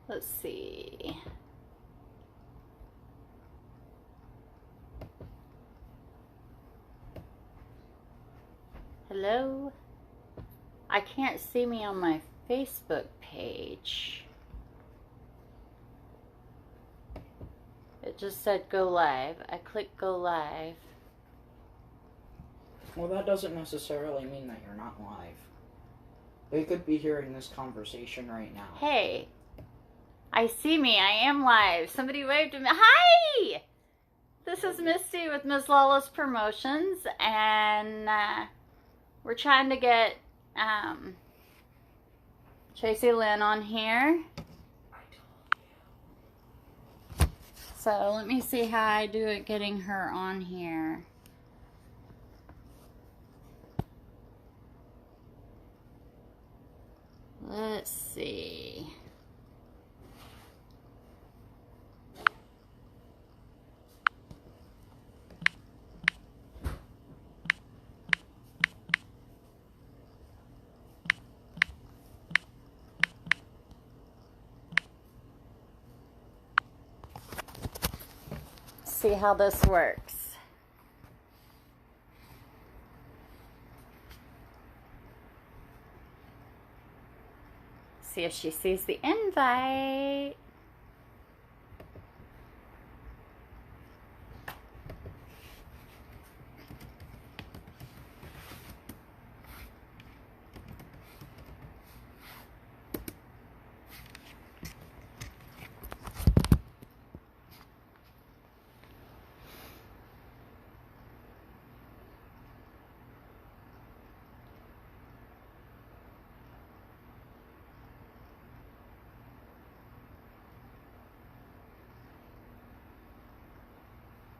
Let's see. Hello? I can't see me on my Facebook page. It just said go live. I clicked go live. Well, that doesn't necessarily mean that you're not live. They could be hearing this conversation right now. Hey, I see me. I am live. Somebody waved at me. Hi! This is Misty with Mizz Lawless Promotions, and we're trying to get Trasee Lynn on here. So let me see how I do at getting her on here. Let's see. See how this works. See if she sees the invite.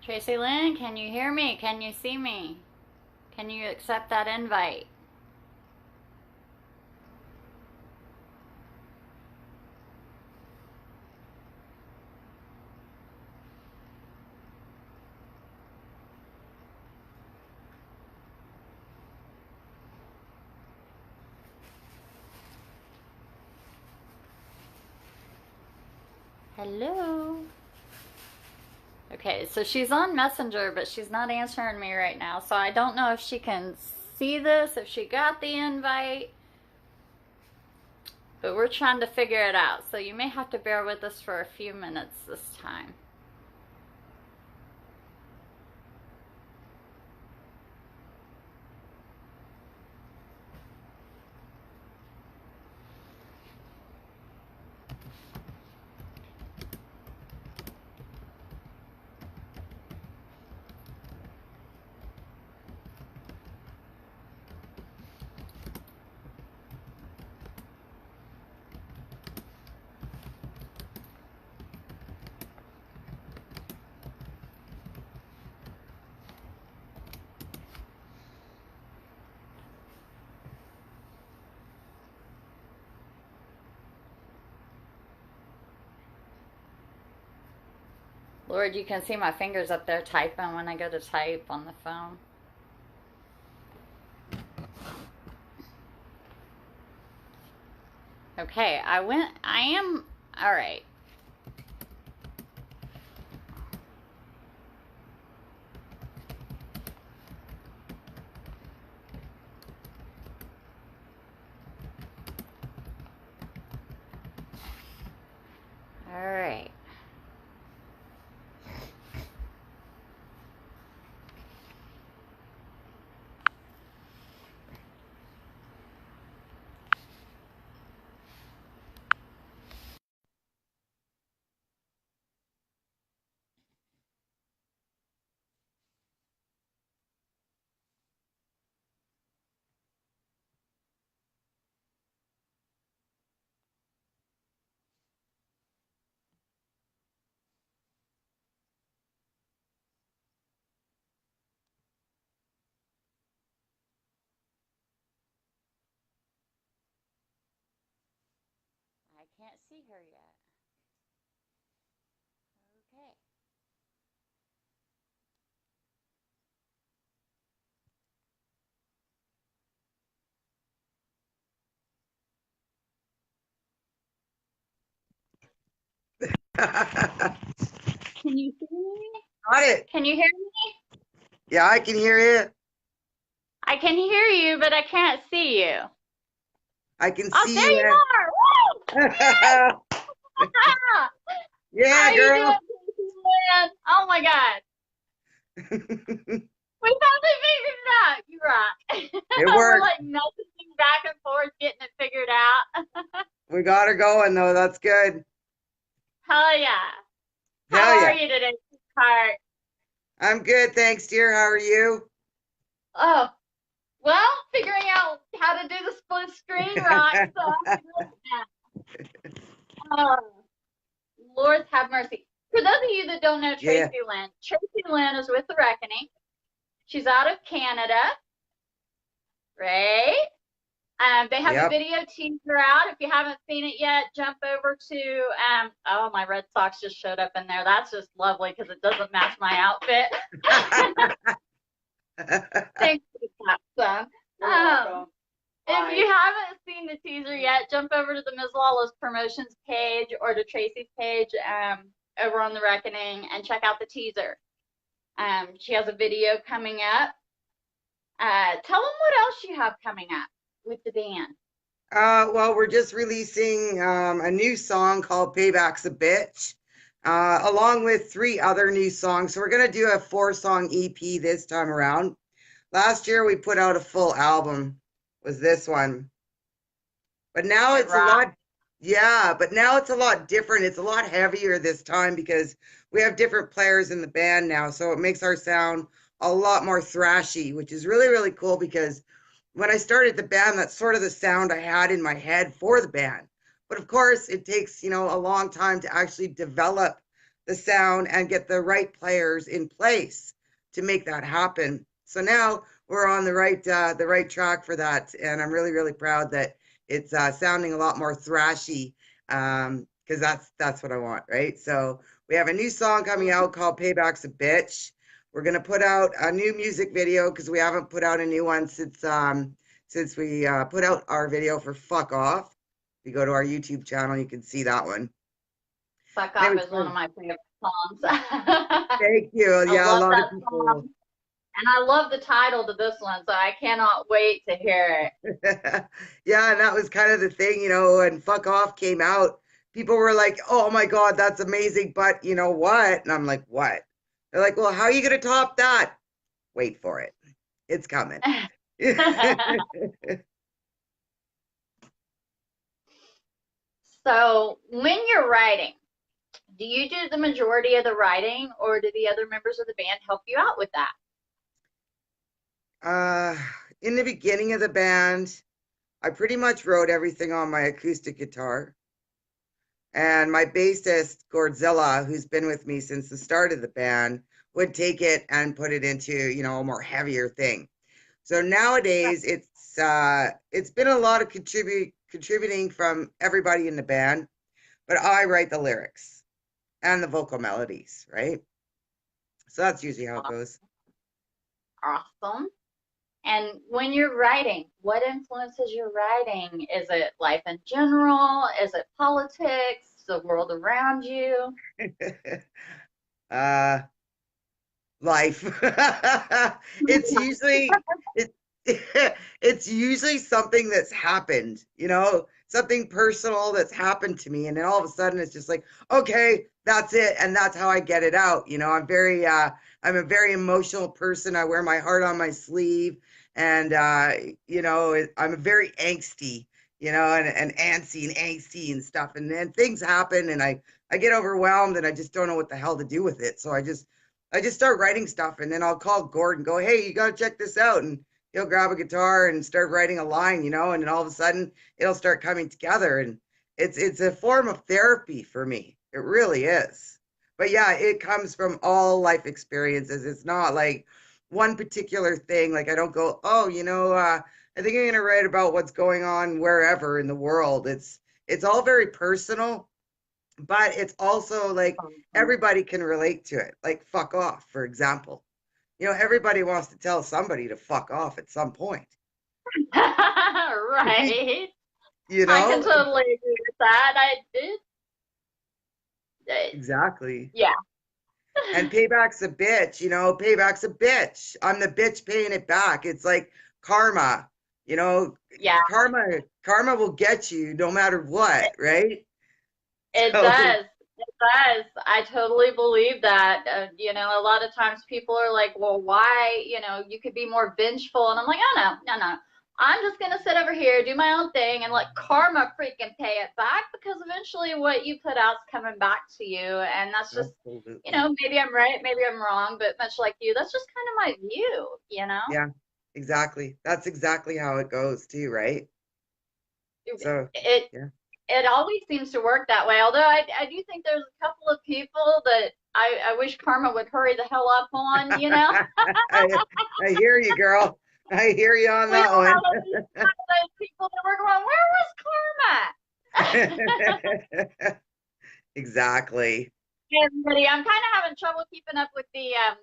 Trasee Lynn, can you hear me? Can you see me? Can you accept that invite? Hello? Okay, so she's on Messenger, but she's not answering me right now, so I don't know if she can see this, if she got the invite, but we're trying to figure it out, so you may have to bear with us for a few minutes this time. Lord, you can see my fingers up there typing when I go to type on the phone. Okay, I am, all right. All right. I can't see her yet. Okay. Got Can you hear me? it. Can you hear me? Yeah, I can hear you. I can hear you, but I can't see you. I can Oh, see there you, you man. are! Woo! Yes! How Yeah, are you doing, girl. Trasee Lynn? Oh my God. We finally figured it out. You rock. It We're worked. like messaging back and forth, getting it figured out. We got her going, though. That's good. Hell yeah. How Hell are yeah. you today, sweetheart? I'm good. Thanks, dear. How are you? Oh, well, figuring out how to do the split screen rock, so I'm doing that. Oh, Lord have mercy. For those of you that don't know Yeah. Trasee Lynn is with the Rekkening. She's out of Canada, right? They have a Yep. video teaser out. If you haven't seen it yet, jump over to, oh, my Red Sox just showed up in there. That's just lovely because it doesn't match my outfit. Thanks for the clap, son. If you haven't seen the teaser yet, jump over to the Ms. Lawless promotions page or to Tracee's page over on the Rekkening and check out the teaser. She has a video coming up. Tell them what else you have coming up with the band. Well, we're just releasing a new song called Payback's a Bitch, along with 3 other new songs. So we're going to do a 4-song EP this time around. Last year we put out a full album, was this one. But now It it's a rocks. lot, yeah, but now it's a lot different. It's a lot heavier this time because we have different players in the band now. So it makes our sound a lot more thrashy, which is really, really cool because when I started the band, that's sort of the sound I had in my head for the band. But of course, it takes, a long time to actually develop the sound and get the right players in place to make that happen. So now we're on the right track for that, and I'm really, really proud that it's sounding a lot more thrashy, because that's what I want, right? So we have a new song coming out called Payback's a Bitch. We're gonna put out a new music video because we haven't put out a new one since we put out our video for Fuck Off. If you go to our YouTube channel, you can see that one. Fuck And it Off was is one of fun. my favorite songs. I Thank you. Yeah, a love lot that of people. song. And I love the title to this one, so I cannot wait to hear it. Yeah, and that was kind of the thing, when Fuck Off came out, people were like, oh my God, that's amazing. But you know what? And I'm like, what? They're like, well, how are you going to top that? Wait for it. It's coming. So when you're writing, do you do the majority of the writing or do the other members of the band help you out with that? Uh, in the beginning of the band, I pretty much wrote everything on my acoustic guitar. And my bassist, Gordzilla, who's been with me since the start of the band, would take it and put it into, a more heavier thing. So nowadays it's been a lot of contributing from everybody in the band, but I write the lyrics and the vocal melodies, right? So that's usually how it goes. Awesome. And when you're writing, what influences your writing? Is it life in general? Is it politics? The world around you? uh Life. It's usually it it's usually something that's happened, something personal that's happened to me, and then all of a sudden it's just like, okay, that's it, and that's how I get it out. I'm a very emotional person. I wear my heart on my sleeve, and I'm a very angsty, and antsy and angsty and stuff, and then things happen, and I get overwhelmed, and I just don't know what the hell to do with it. So I just start writing stuff, and then I'll call Gord and go, hey, you got to check this out. And he'll grab a guitar and start writing a line, and then all of a sudden it'll start coming together. And it's a form of therapy for me. It really is. But yeah, it comes from all life experiences. It's not like one particular thing. Like I don't go, oh, I think I'm going to write about what's going on wherever in the world. It's all very personal, but it's also like everybody can relate to it. Like fuck off, for example. Everybody wants to tell somebody to fuck off at some point. Right. You I can know? totally agree with that. I did. Exactly. Yeah. And payback's a bitch, payback's a bitch. I'm the bitch paying it back. It's like karma, Yeah, karma will get you no matter what, right? it So, does. It does. I totally believe that. A lot of times people are like, well, why, you could be more vengeful. And I'm like, oh, no, no, no. I'm just going to sit over here, do my own thing, and let karma freaking pay it back, because eventually what you put out's coming back to you. And that's just, absolutely. maybe I'm right, maybe I'm wrong, but much like you, that's just kind of my view. Yeah, exactly. That's exactly how it goes too, right? So, It yeah. it always seems to work that way. Although I do think there's a couple of people that I wish karma would hurry the hell up on. I hear you, girl. I hear you on We that don't have one. those people that were going, where was karma? Exactly. Hey, everybody, I'm kind of having trouble keeping up with the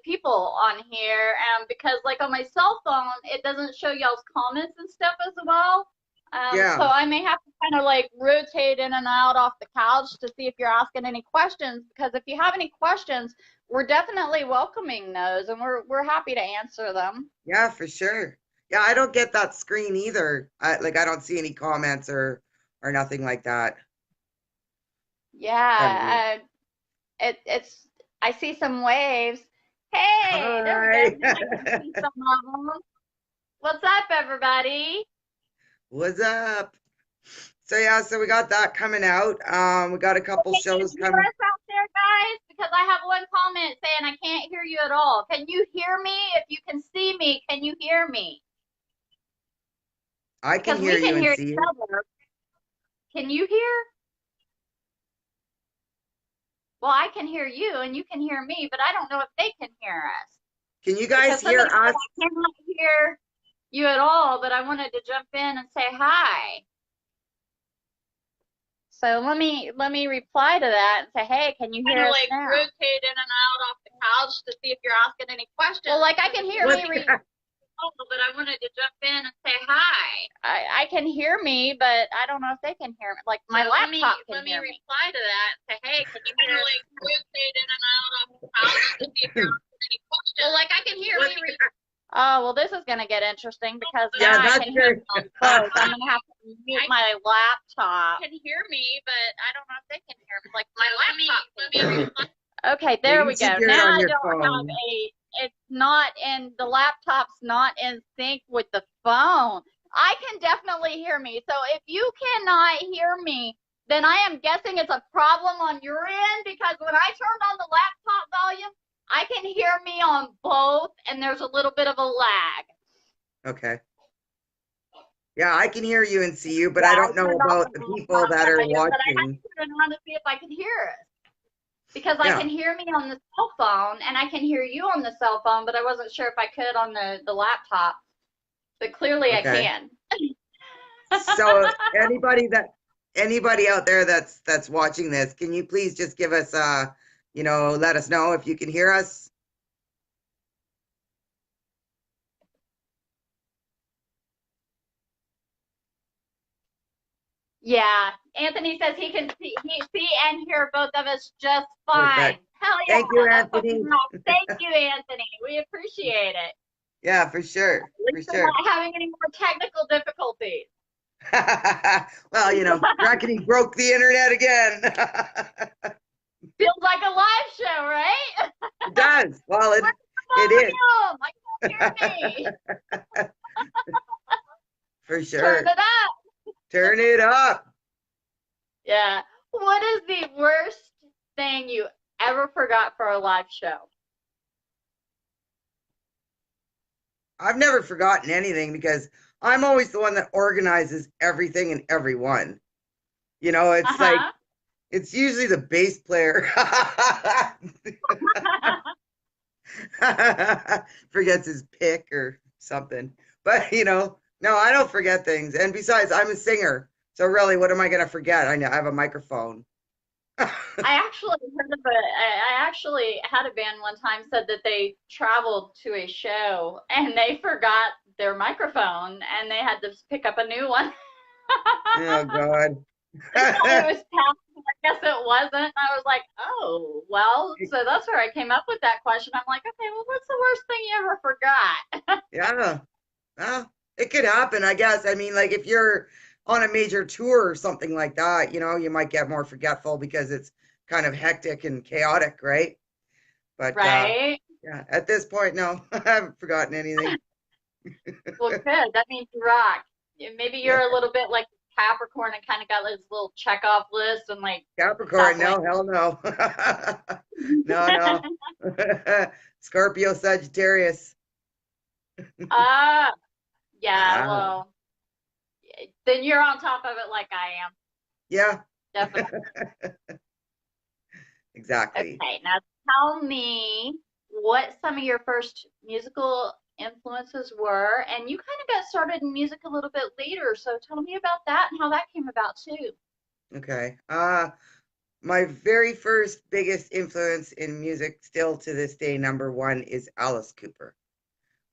people on here, because like on my cell phone, it doesn't show y'all's comments and stuff as well. So Yeah. I may have to kind of like rotate in and out off the couch to see if you're asking any questions. Because if you have any questions, we're definitely welcoming those, and we're happy to answer them. Yeah, for sure. Yeah, I don't get that screen either. I don't see any comments or nothing like that. Kind of weird. Yeah, it's I see some waves. Hey, there we go. Hi. Now I can see some of them. What's up, everybody? What's up? So yeah, so we got that coming out. We got a couple Can you shows hear coming. us out there, guys? Because I have one comment saying I can't hear you at all. Can you hear me? If you can see me, can you hear me? I can Because hear we you can and hear see each you. other. Can you hear? Well, I can hear you and you can hear me, but I don't know if they can hear us. Can you guys Because hear somebody said us? I cannot hear you at all, but I wanted to jump in and say hi. So let me reply to that and say, hey, can you hear us like now? rotate in and out off the couch to see if you're asking any questions. Well, like I can hear me but I wanted to jump in and say hi. I can hear me, but I don't know if they can hear me. Like my laptop can hear me. Let me reply to that and say, hey, can you hear us? Like rotate in and out off the couch to see if you're asking any questions. Well, like I can hear me. Oh, well, this is going to get interesting because now I can hear them both. I'm going to have to mute my laptop. Can hear me, but I don't know if they can hear me. Like my laptop. Okay, there we go. Now I don't have it's not in, the laptop's not in sync with the phone. I can definitely hear me. So if you cannot hear me, then I am guessing it's a problem on your end, because when I turned on the laptop volume, I can hear me on both, and there's a little bit of a lag. Okay. Yeah, I can hear you and see you, but I don't know about the people that are watching. But I had to turn it on to see if I could hear us. Because I can hear me on the cell phone, and I can hear you on the cell phone, but I wasn't sure if I could on the laptop. But clearly I can. So anybody out there that's watching this, can you please just give us let us know if you can hear us? Yeah, Anthony says he can see and hear both of us just fine. Perfect. Hell yeah! Thank you, Anthony. Thank you, Anthony. We appreciate it. Yeah, for sure. For sure. Not having any more technical difficulties. Well, Rekkening broke the internet again. Feels like a live show, right? It does. Well, it is. I can't hear me. For sure. Turn it up. Turn it up. Yeah. What is the worst thing you ever forgot for a live show? I've never forgotten anything because I'm always the one that organizes everything and everyone. It's like, it's usually the bass player forgets his pick or something. But, no, I don't forget things. And besides, I'm a singer. So really, what am I going to forget? I have a microphone. I actually had a band one time said that they traveled to a show and they forgot their microphone and they had to pick up a new one. Oh God. thought it was past. I guess it wasn't. I was like, oh, well, so that's where I came up with that question. I'm like, okay, well, what's the worst thing you ever forgot? Yeah. Well, it could happen, I guess. I mean, like if you're on a major tour or something like that, you might get more forgetful because it's kind of hectic and chaotic, right? But Right? yeah, at this point, no, I haven't forgotten anything. Well, good. That means you rock. Maybe Yeah. you're a little bit like Capricorn and kind of got this little check off list and like Capricorn, stop no, hell no. No, no. Scorpio, Sagittarius. Ah, yeah, Ah, well, then you're on top of it like I am. yeah, Definitely. exactly. Okay, now tell me what some of your first musical influences were, and you kind of got started in music a little bit later, so tell me about that and how that came about too. Okay. My very first biggest influence in music, still to this day, number one is Alice Cooper.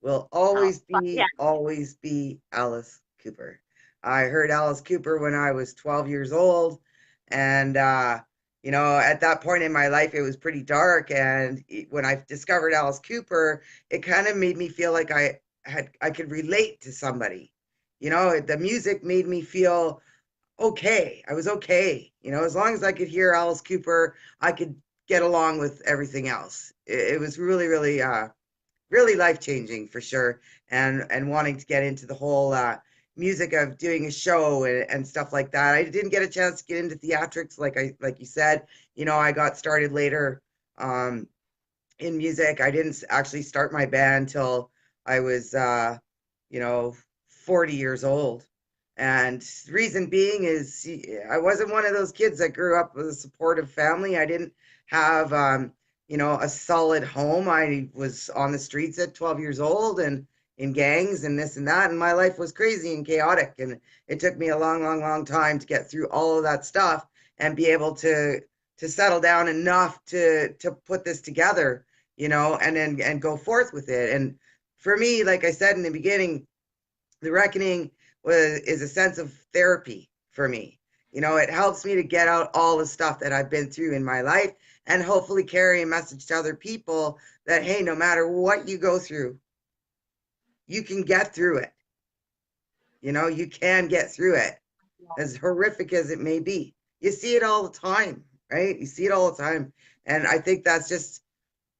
Will Oh, yeah. always be Alice Cooper. I heard Alice Cooper when I was 12 years old. And, at that point in my life, it was pretty dark. And when I discovered Alice Cooper, it kind of made me feel like I could relate to somebody. The music made me feel okay. I was okay. As long as I could hear Alice Cooper, I could get along with everything else. It was really, really, really life changing for sure. And wanting to get into the whole music of doing a show and stuff like that. I didn't get a chance to get into theatrics like you said. I got started later um, in music. I didn't actually start my band till I was you know 40 years old. And the reason being is I wasn't one of those kids that grew up with a supportive family. I didn't have a solid home. I was on the streets at 12 years old and in gangs and this and that, and my life was crazy and chaotic. And it took me a long, long, long time to get through all of that stuff and be able to settle down enough to put this together, and then and go forth with it. And for me, like I said in the beginning, the reckoning is a sense of therapy for me. It helps me to get out all the stuff that I've been through in my life and hopefully carry a message to other people that, hey, no matter what you go through, you can get through it. You can get through it, as horrific as it may be. You see it all the time, right? You see it all the time. And I think that's just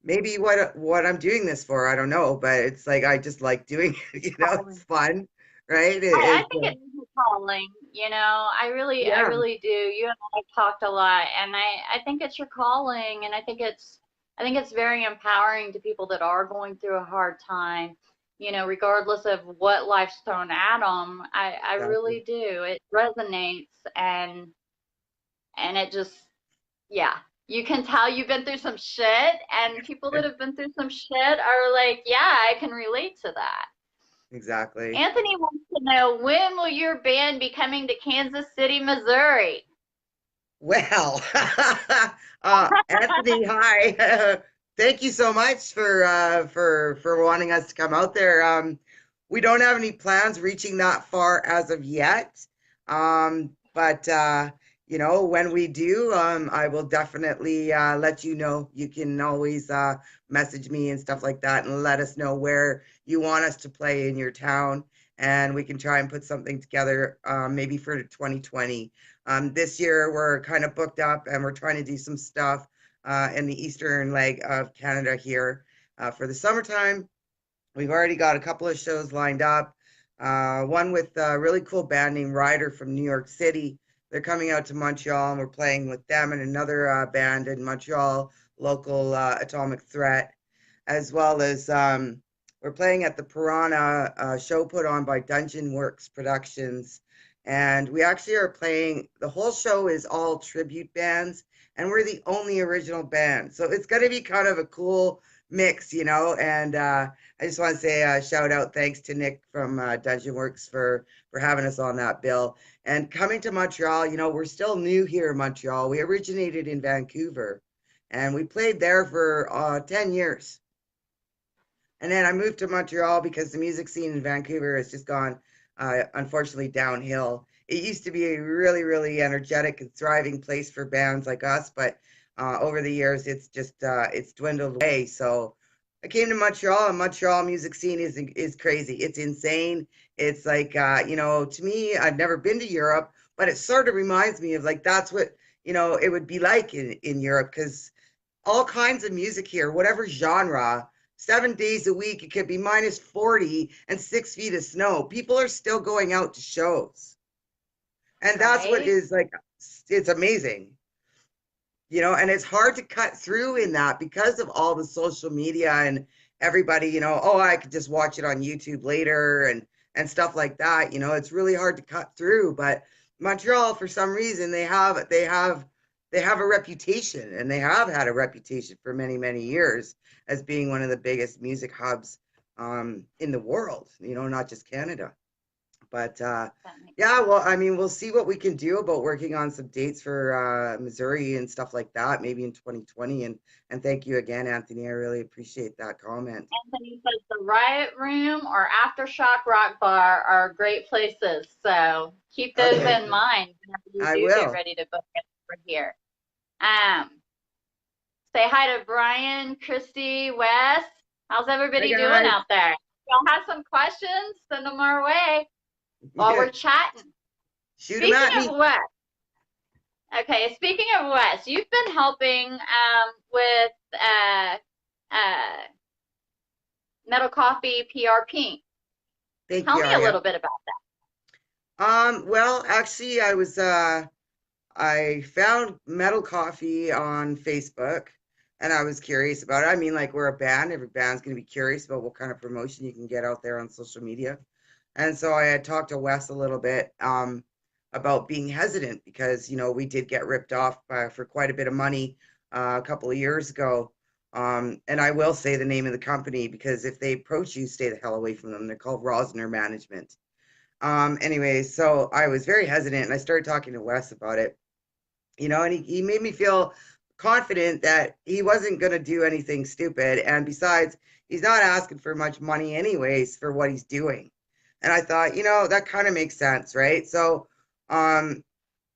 maybe what I'm doing this for. I don't know, but it's like I just like doing it, it's fun, right? I think it is a calling, I Yeah, really do. You and I have talked a lot, and I think it's your calling, and I think it's very empowering to people that are going through a hard time, regardless of what life's thrown at them. I exactly. really do. It resonates, and it just, yeah. You can tell you've been through some shit, and people that have been through some shit are like, yeah, I can relate to that. Exactly. Anthony wants to know, when will your band be coming to Kansas City, Missouri? Well, Anthony, hi. Thank you so much for wanting us to come out there. We don't have any plans reaching that far as of yet. But when we do, I will definitely let you know. You can always message me and stuff like that and let us know where you want us to play in your town, and we can try and put something together, maybe for 2020. This year we're kind of booked up and we're trying to do some stuff in the eastern leg of Canada here for the summertime. We've already got a couple of shows lined up. One with a really cool band named Ryder from New York City. They're coming out to Montreal and we're playing with them and another band in Montreal, local Atomic Threat, as well as we're playing at the Piranha show put on by Dungeon Works Productions. And we actually are playing, the whole show is all tribute bands, and we're the only original band. So it's going to be kind of a cool mix, and I just want to say a shout out, thanks to Nick from Dungeon Works for having us on that bill. And coming to Montreal, we're still new here in Montreal. We originated in Vancouver, and we played there for 10 years. And then I moved to Montreal because the music scene in Vancouver has just gone unfortunately downhill. It used to be a really, really energetic and thriving place for bands like us, but over the years, it's dwindled away. So I came to Montreal, and Montreal music scene is crazy. It's insane. It's like to me, I've never been to Europe, but it sort of reminds me of like that's what it would be like in Europe because all kinds of music here, whatever genre, 7 days a week, it could be minus 40 and 6 feet of snow. People are still going out to shows. And that's what Right? is like, it's amazing, and it's hard to cut through in that because of all the social media and everybody, oh, I could just watch it on YouTube later and stuff like that. It's really hard to cut through. But Montreal, for some reason, they have a reputation, and they have had a reputation for many, many years as being one of the biggest music hubs in the world, not just Canada. But yeah, well, I mean, we'll see what we can do about working on some dates for Missouri and stuff like that, maybe in 2020. And thank you again, Anthony. I really appreciate that comment. Anthony says the Riot Room or Aftershock Rock Bar are great places. So keep those Okay, in mind whenever I you do get will. ready to book it over here. Say hi to Brian, Christy, Wes. How's Hi everybody doing guys. out there? Y'all have some questions? Send them our way while we're chatting. Shoot them Speaking at me. of Wes, okay, speaking of Wes, you've been helping with Metal Coffee PR Pink. Thank Tell you, me a Aria. little bit about that. Well, actually, I found Metal Coffee on Facebook, and I was curious about it. I mean, like we're a band, every band's going to be curious about what kind of promotion you can get out there on social media. And so I had talked to Wes a little bit about being hesitant because, we did get ripped off for quite a bit of money a couple of years ago. And I will say the name of the company because if they approach you, stay the hell away from them. They're called Rosner Management. Anyway, so I was very hesitant and I started talking to Wes about it, and he made me feel confident that he wasn't going to do anything stupid. And besides, he's not asking for much money anyways for what he's doing. And I thought, that kind of makes sense, right? So um,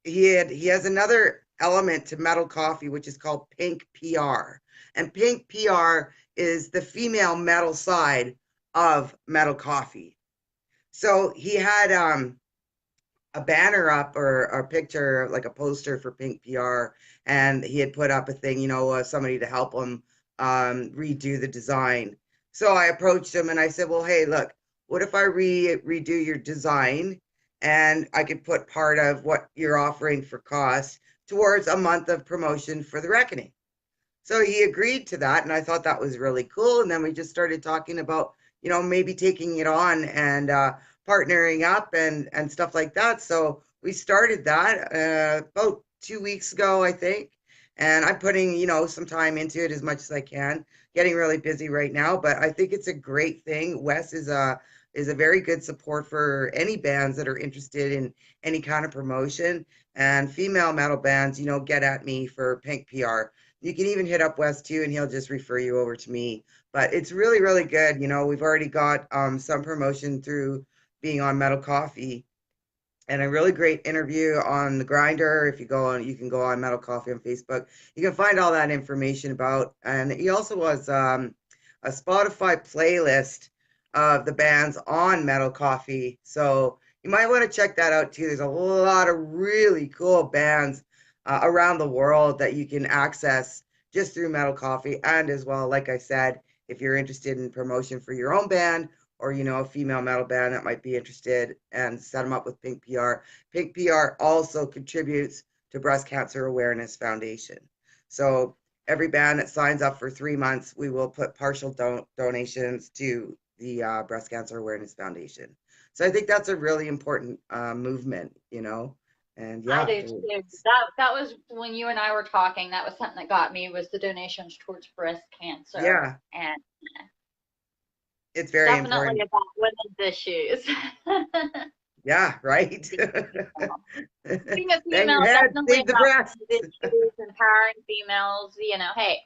he has another element to Metal Coffee, which is called Pink PR. And Pink PR is the female metal side of Metal Coffee. So he had a banner up or a picture, like a poster for Pink PR, and he had put up a thing, somebody to help him redo the design. So I approached him and I said, well, hey, look, what if I redo your design and I could put part of what you're offering for cost towards a month of promotion for the Rekkening? So he agreed to that, and I thought that was really cool. And then we just started talking about, maybe taking it on and partnering up and stuff like that. So we started that about 2 weeks ago, I think. And I'm putting, some time into it as much as I can. Getting really busy right now, but I think it's a great thing. Wes is a very good support for any bands that are interested in any kind of promotion. And female metal bands, get at me for Pink PR. You can even hit up Wes too, and he'll just refer you over to me. But it's really, really good. We've already got some promotion through being on Metal Coffee and a really great interview on the Grinder. If you go on, you can go on Metal Coffee on Facebook. You can find all that information about. And he also has a Spotify playlist of the bands on Metal Coffee. So you might want to check that out too. There's a lot of really cool bands around the world that you can access just through Metal Coffee. And as well, like I said, if you're interested in promotion for your own band or, a female metal band that might be interested, and set them up with Pink PR. Pink PR also contributes to Breast Cancer Awareness Foundation. So every band that signs up for 3 months, we will put partial donations to the Breast Cancer Awareness Foundation. So I think that's a really important movement, and I yeah. do too. That was when you and I were talking. That was something that got me was the donations towards breast cancer. Yeah. And it's very definitely important. about women's issues. Yeah, right. Being a Bang female, your head, definitely save the about breasts. women's issues, empowering females. Hey,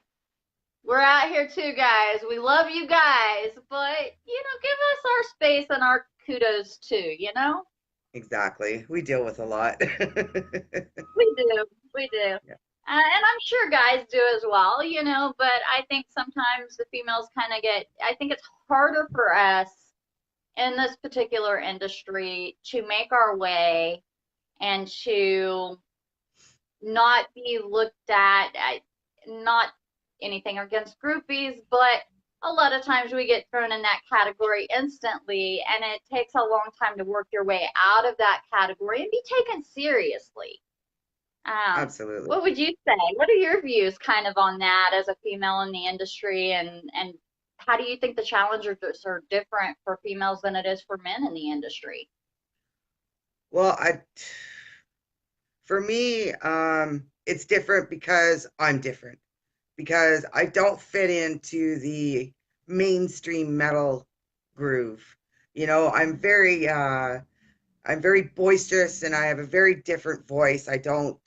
we're out here too, guys. We love you guys, but give us our space and our kudos too, you know? Exactly. We deal with a lot. We do. We do. Yeah. And I'm sure guys do as well, you know, but I think sometimes the females kind of I think it's harder for us in this particular industry to make our way and to not be looked at, not anything against groupies, but a lot of times we get thrown in that category instantly, and it takes a long time to work your way out of that category and be taken seriously. Absolutely. What would you say? What are your views kind of on that as a female in the industry, and how do you think the challenges are different for females than it is for men in the industry? Well, for me, it's different because I'm different. Because I don't fit into the mainstream metal groove. You know, I'm very boisterous and I have a very different voice. I don't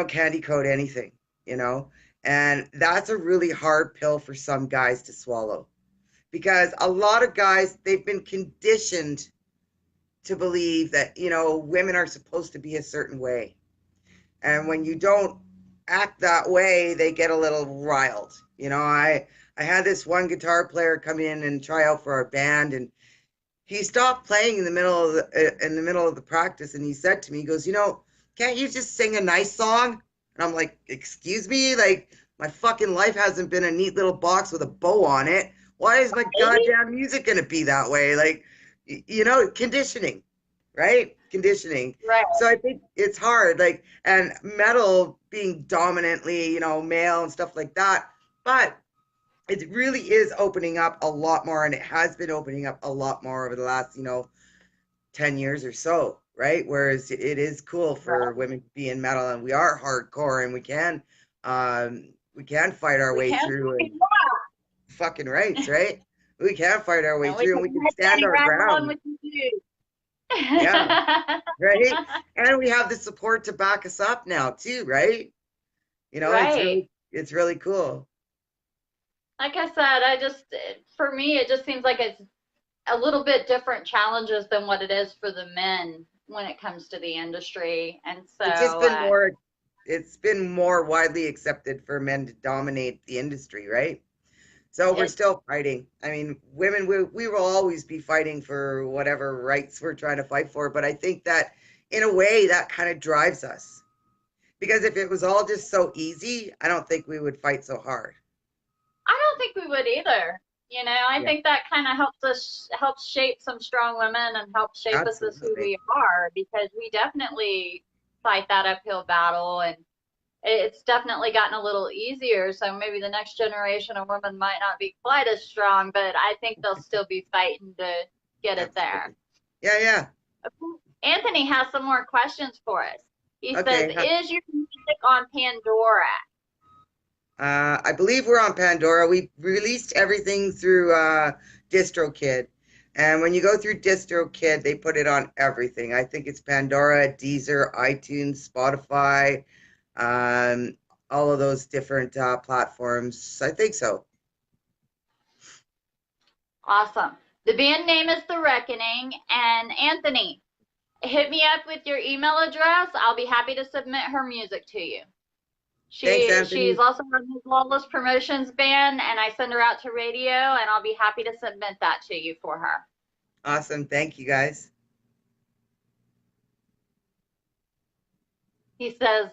candy coat anything, you know. And that's a really hard pill for some guys to swallow. Because a lot of guys, they've been conditioned to believe that, you know, women are supposed to be a certain way. And when you don't act that way, they get a little riled. You know, I had this one guitar player come in and try out for our band, and he stopped playing in the middle of the practice, and he said to me, he goes, you know, can't you just sing a nice song? And I'm like, excuse me, like my fucking life hasn't been a neat little box with a bow on it. Why is my goddamn music gonna be that way? Like, you know, conditioning, right? Conditioning. Right. So I think it's hard, like, and metal being dominantly, you know, male and stuff like that. But it really is opening up a lot more, and it has been opening up a lot more over the last, you know, 10 years or so, right? Whereas it is cool for women to be in metal, and we are hardcore, and we can fight our way through. And fucking rights, right? We can fight our way through, and we can stand our ground. Yeah, right. And we have the support to back us up now too, right? You know, right. It's really cool. Like I said, for me, it just seems like it's a little bit different challenges than what it is for the men when it comes to the industry. And so it's been more widely accepted for men to dominate the industry, right? So we're still fighting. I mean, women, we will always be fighting for whatever rights we're trying to fight for. But I think that in a way that kind of drives us. Because if it was all just so easy, I don't think we would fight so hard. I don't think we would either. You know, I think that kind of helps shape some strong women and helps shape us as who we are, because we definitely fight that uphill battle, and it's definitely gotten a little easier. So maybe the next generation of women might not be quite as strong, but I think they'll still be fighting to get it there. Yeah. Anthony has some more questions for us. He says, is your music on Pandora? I believe we're on Pandora. We released everything through DistroKid. And when you go through DistroKid, they put it on everything. I think it's Pandora, Deezer, iTunes, Spotify, all of those different platforms. I think so. Awesome. The band name is The Rekkening. And Anthony, hit me up with your email address. I'll be happy to submit her music to you. Thanks, she's also on the Lawless Promotions band, and I send her out to radio, and I'll be happy to submit that to you for her. Awesome. Thank you, guys. He says,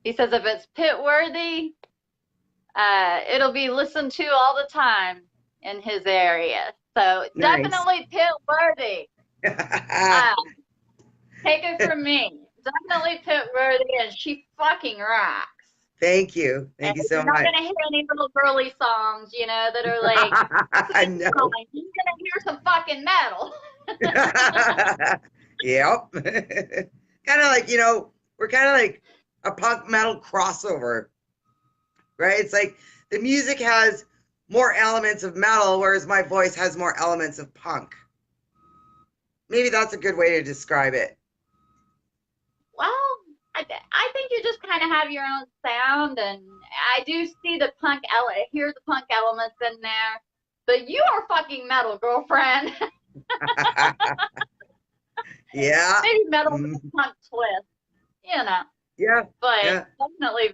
if it's pit worthy, it'll be listened to all the time in his area. So nice. Definitely pit worthy. Take it from me. Definitely pit worthy, and she fucking rocks. Thank you. Thank you so much. You're not gonna hear any little girly songs, you know, that are like, I know. You're gonna hear some fucking metal. Yep. Kind of like, you know, we're kind of like a punk metal crossover, right? It's like the music has more elements of metal, whereas my voice has more elements of punk. Maybe that's a good way to describe it. Well, I think you just kind of have your own sound, and I do see the hear the punk elements in there, but you are fucking metal, girlfriend. Yeah. Maybe metal with a punk twist, you know. Yeah. But Yeah. definitely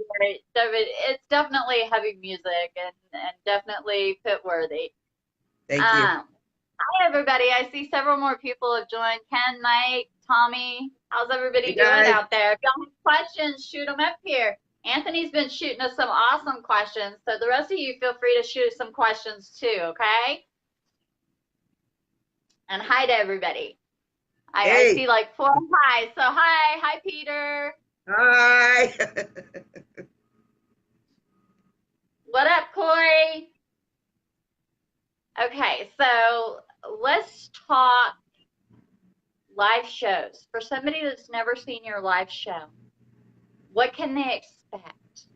it's definitely heavy music and definitely fit worthy. Thank you. Hi everybody. I see several more people have joined. Ken, Mike, Tommy. How's everybody Hey, doing guys. out there? If y'all have questions, shoot them up here. Anthony's been shooting us some awesome questions. So the rest of you feel free to shoot some questions too, okay? And hi to everybody. I Hey. see like 4 highs. So hi Peter. Hi. What up, Corey? Okay, so let's talk live shows. For somebody that's never seen your live show, what can they expect?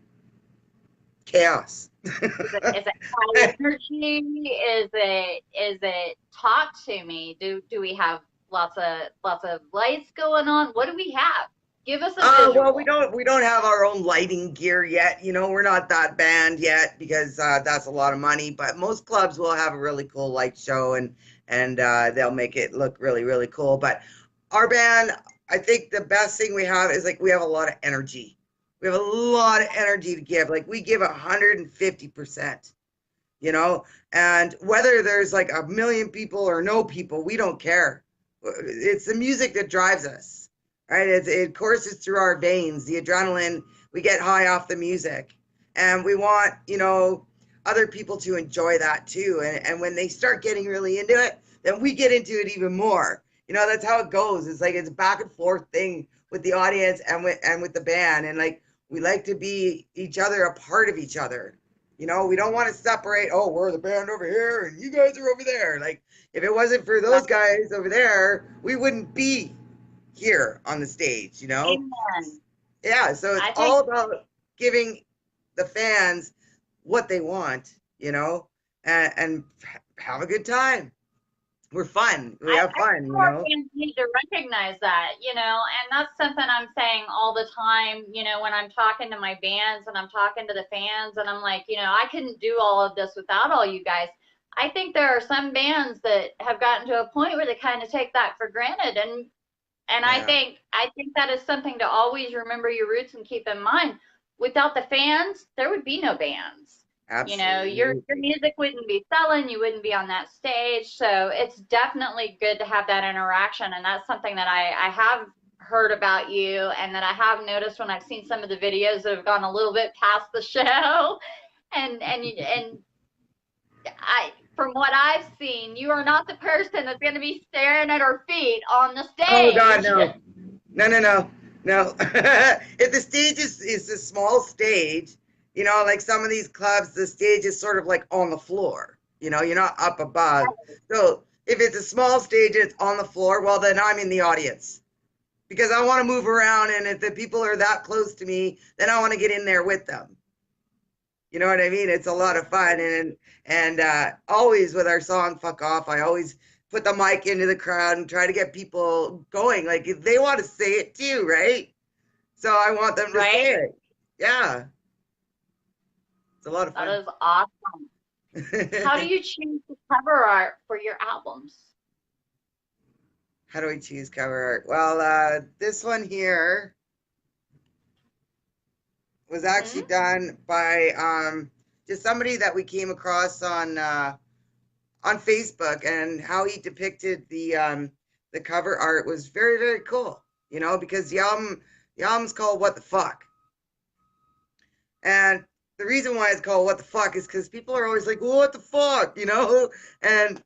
Chaos. Is it high energy? Is it talk to me? Do we have lots of lights going on? What do we have? Give us a visual. Well, we don't have our own lighting gear yet. You know, we're not that band yet because that's a lot of money. But most clubs will have a really cool light show and they'll make it look really, really cool. But our band, I think the best thing we have is like we have a lot of energy. We have a lot of energy to give. Like we give 150%, you know, and whether there's like a million people or no people, we don't care. It's the music that drives us, right? It courses through our veins, the adrenaline, we get high off the music. And we want, you know, other people to enjoy that too. And when they start getting really into it, then we get into it even more. You know, that's how it goes. It's like it's a back and forth thing with the audience and with the band. And like we like to be each other, a part of each other. You know, we don't want to separate, oh, we're the band over here and you guys are over there. Like if it wasn't for those guys over there, we wouldn't be here on the stage, you know? Amen. Yeah, so it's all about giving the fans what they want, you know, and have a good time. We're fun. We have fun, you know. Fans need to recognize that, you know, and that's something I'm saying all the time, you know, when I'm talking to my bands and I'm talking to the fans and I'm like, you know, I couldn't do all of this without all you guys. I think there are some bands that have gotten to a point where they kind of take that for granted, and yeah. I think that is something to always remember your roots and keep in mind. Without the fans, there would be no bands. Absolutely. You know, your music wouldn't be selling, you wouldn't be on that stage. So it's definitely good to have that interaction. And that's something that I have heard about you and that I have noticed when I've seen some of the videos that have gone a little bit past the show. And from what I've seen, you are not the person that's going to be staring at her feet on the stage. Oh God, no. No. If the stage is a small stage, you know, like some of these clubs, the stage is sort of like on the floor, you know, you're not up above. So if it's a small stage and it's on the floor, well, then I'm in the audience because I want to move around. And if the people are that close to me, then I want to get in there with them. You know what I mean? It's a lot of fun. And always with our song, Fuck Off, I always put the mic into the crowd and try to get people going. Like if they want to say it too, right? So I want them to say it. Yeah. A lot of fun. That is awesome. How do you choose the cover art for your albums? How do we choose cover art? Well, this one here was actually done by just somebody that we came across on Facebook, and how he depicted the cover art was very, very cool. You know, because the album's called What the Fuck, and the reason why it's called What the Fuck is because people are always like, well, what the fuck, you know? And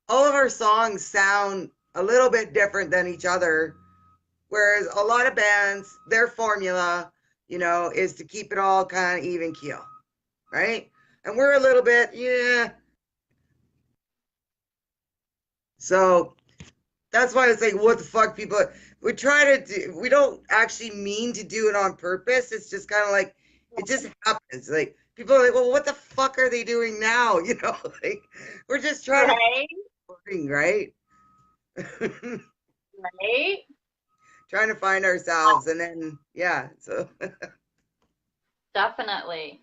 all of our songs sound a little bit different than each other. Whereas a lot of bands, their formula, you know, is to keep it all kind of even keel, right? And we're a little bit, yeah. So that's why it's like, what the fuck, people, we try to do, we don't actually mean to do it on purpose. It's just kind of like, it just happens. Like people are like, well, what the fuck are they doing now? You know, like we're just trying to, right? Trying trying to find ourselves, and then yeah, so Definitely.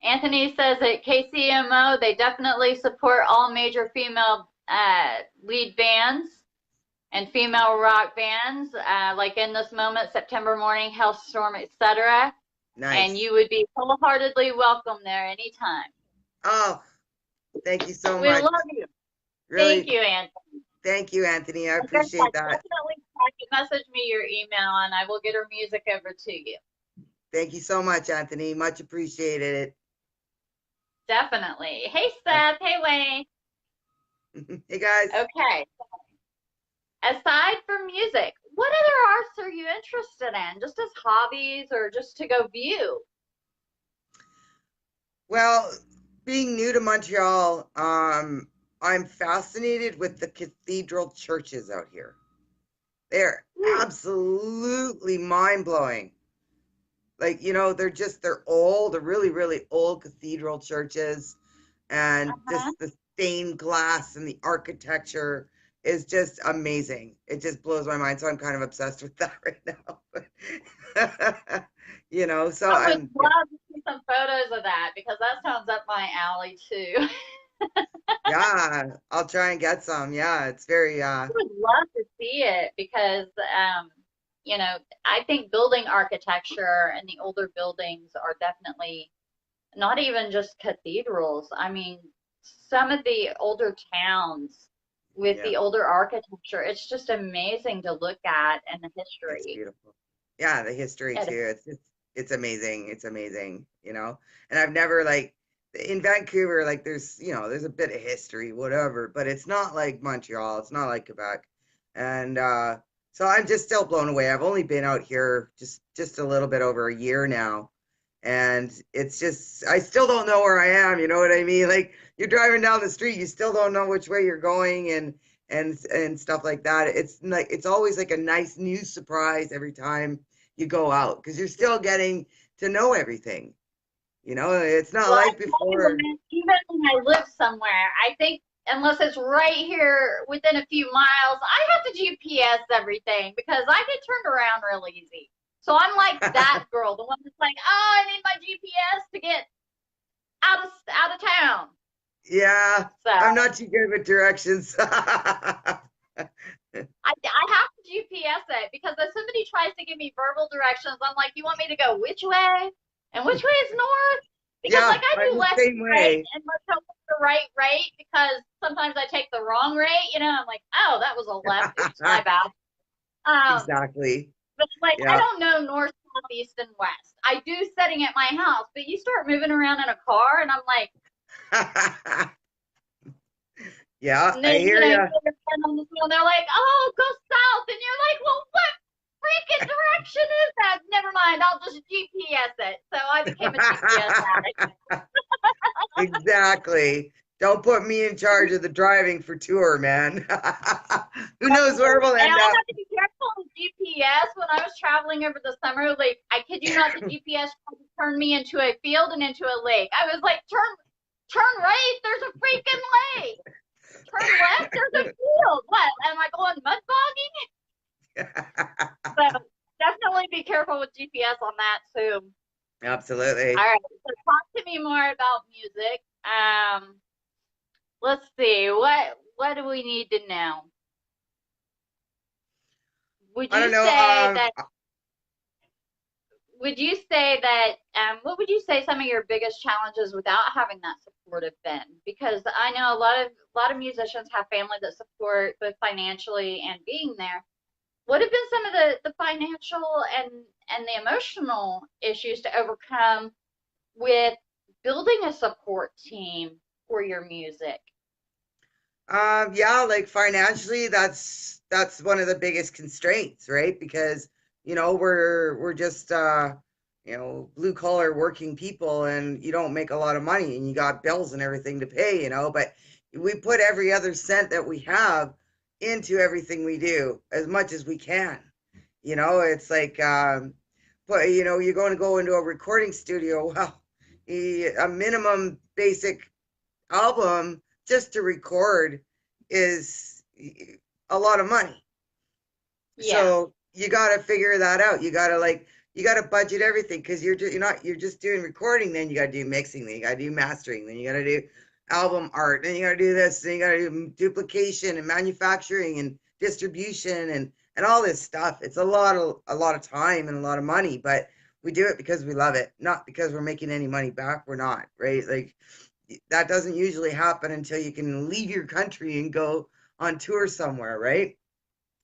Anthony says at KCMO, they definitely support all major female lead bands and female rock bands, like In This Moment, September Morning, Hellstorm, etc. nice. And you would be wholeheartedly welcome there anytime. Oh, thank you so We much. love you. Really, Thank you, Anthony. thank you, Anthony. I Like appreciate said, that. definitely message me your email and I will get her music over to you. Thank you so much, Anthony. Much appreciated Definitely. Hey, Seth. Hey, Wayne. it. Hey, guys. Okay. Aside from music, what other arts are you interested in? Just as hobbies or just to go view? Well, being new to Montreal, I'm fascinated with the cathedral churches out here. They're absolutely mind-blowing. Like, they're old, they're really, really old cathedral churches, and just the stained glass and the architecture is just amazing. It just blows my mind. So I'm kind of obsessed with that right now. So I would love to see some photos of that because that sounds up my alley too. yeah, I'll try and get some. Yeah, it's very I would love to see it because I think building architecture and the older buildings are definitely not even just cathedrals. I mean, some of the older towns with the older architecture, it's just amazing to look at and the history. It's beautiful. Yeah, the history too. It's amazing. It's amazing, And I've never in Vancouver, there's a bit of history, whatever, but it's not like Montreal. It's not like Quebec. And so I'm just still blown away. I've only been out here just a little bit over a year now. And it's just, I still don't know where I am. You know what I mean? Like you're driving down the street, you still don't know which way you're going and stuff like that. It's always like a nice new surprise every time you go out because you're still getting to know everything. It's not like before. Even when I live somewhere, I think unless it's right here within a few miles, I have to GPS everything because I get turned around real easy. So I'm like that girl, the one that's like, oh, I need my GPS to get out of town. Yeah, so, I'm not too good with directions. I have to GPS it because if somebody tries to give me verbal directions, I'm like, you want me to go which way? And which way is north? Because I do left right and let's hope it's the right because sometimes I take the wrong right. I'm like, oh, that was a left. Oops, my bad. Exactly. But I don't know north, south, east, and west. I do setting at my house, but you start moving around in a car, and I'm like, yeah, and then, I hear you. And they're like, oh, go south, and you're like, well, what freaking direction is that? Never mind, I'll just GPS it. So I became a GPS addict. Exactly. Don't put me in charge of the driving for tour, man. Who knows where we'll end up. I have to be careful with GPS when I was traveling over the summer. Like, I kid you not, the GPS turned me into a field and into a lake. I was like, turn right, there's a freaking lake. Turn left, there's a field. What? Am I going mud bogging? So definitely be careful with GPS on that too. Absolutely. All right. So talk to me more about music. Let's see. What do we need to know? Would you say that what would you say some of your biggest challenges without having that support have been? Because I know a lot of musicians have family that support both financially and being there. What have been some of the financial and the emotional issues to overcome with building a support team for your music? Yeah, financially, that's one of the biggest constraints, right? Because we're just blue collar working people, and you don't make a lot of money, and you got bills and everything to pay, but we put every other cent that we have into everything we do as much as we can. It's like, but you're going to go into a recording studio. Well, a minimum basic album just to record is a lot of money. Yeah. So you got to figure that out. You got to budget everything, because you're just doing recording. Then you got to do mixing. Then you got to do mastering. Then you got to do album art. Then you got to do this. Then you got to do duplication and manufacturing and distribution and all this stuff. It's a lot of time and a lot of money, but we do it because we love it, not because we're making any money back. We're not, right? Like, that doesn't usually happen until you can leave your country and go on tour somewhere, right?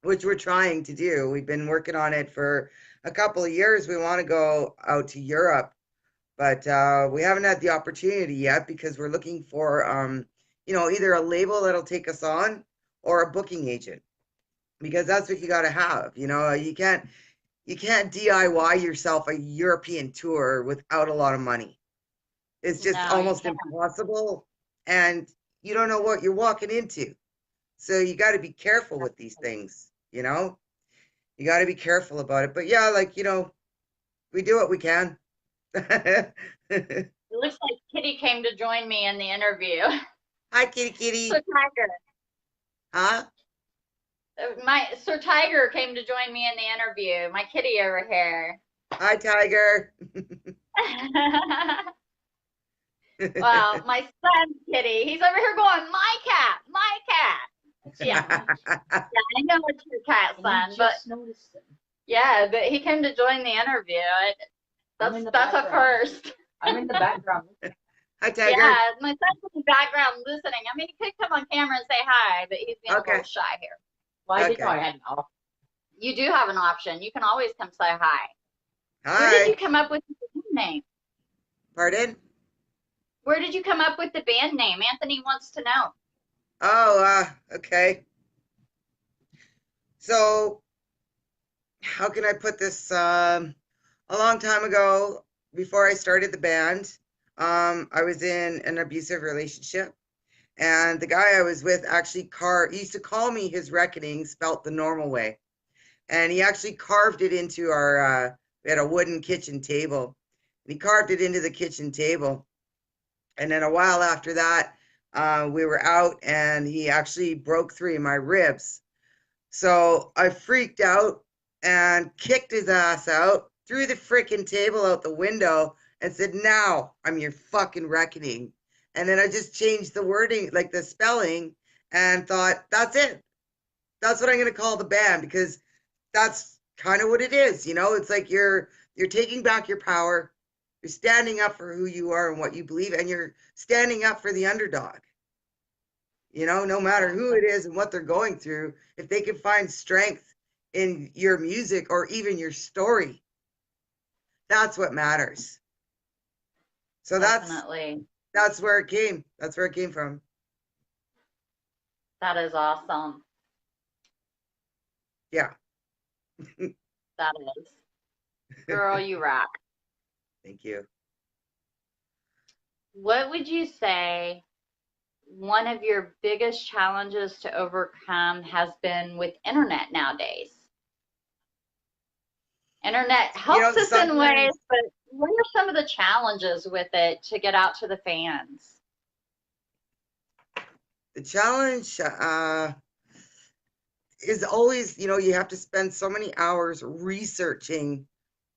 Which we're trying to do. We've been working on it for a couple of years. We want to go out to Europe, but we haven't had the opportunity yet, because we're looking for, either a label that'll take us on or a booking agent, because that's what you got to have. You can't DIY yourself a European tour without a lot of money. It's just No, you almost can't. impossible, and you don't know what you're walking into. So you got to be careful with these things, you got to be careful about it. But yeah, like, we do what we can. It looks like Kitty came to join me in the interview. Hi, kitty. So Tiger. Huh? Sir Tiger came to join me in the interview. My kitty over here. Hi, Tiger. Well, my son's kitty. He's over here going, my cat, my cat. Yeah, I know it's your cat, son, but yeah, but he came to join the interview. That's a first. I'm in the background. Hi, Tiger. Yeah, my son's in the background listening. I mean, he could come on camera and say hi, but he's being a little shy here. Well, I didn't Okay. know I had an option. You do have an option. You can always come say hi. Where Hi. did you come up with the band name? Pardon? Where did you come up with the band name? Anthony wants to know. Oh, okay. So, how can I put this? A long time ago, before I started the band, I was in an abusive relationship, and the guy I was with actually used to call me his Rekkening, spelt the normal way, and he actually carved it into our. We had a wooden kitchen table, and he carved it into the kitchen table, and then a while after that, we were out, and he actually broke 3 of my ribs. So I freaked out and kicked his ass out, threw the freaking table out the window, and said, "Now I'm your fucking Rekkening." And then I just changed the wording, like the spelling, and thought, that's it. That's what I'm going to call the band, because that's kind of what it is. It's like you're taking back your power. You're standing up for who you are and what you believe, and you're standing up for the underdog. No matter who it is and what they're going through, if they can find strength in your music or even your story, that's what matters. So Definitely. that's where it came. That's where it came from. That is awesome. Yeah. That is. Girl, you rock. Thank you. What would you say one of your biggest challenges to overcome has been with internet nowadays? Internet helps us in ways, but what are some of the challenges with it to get out to the fans? The challenge is always, you have to spend so many hours researching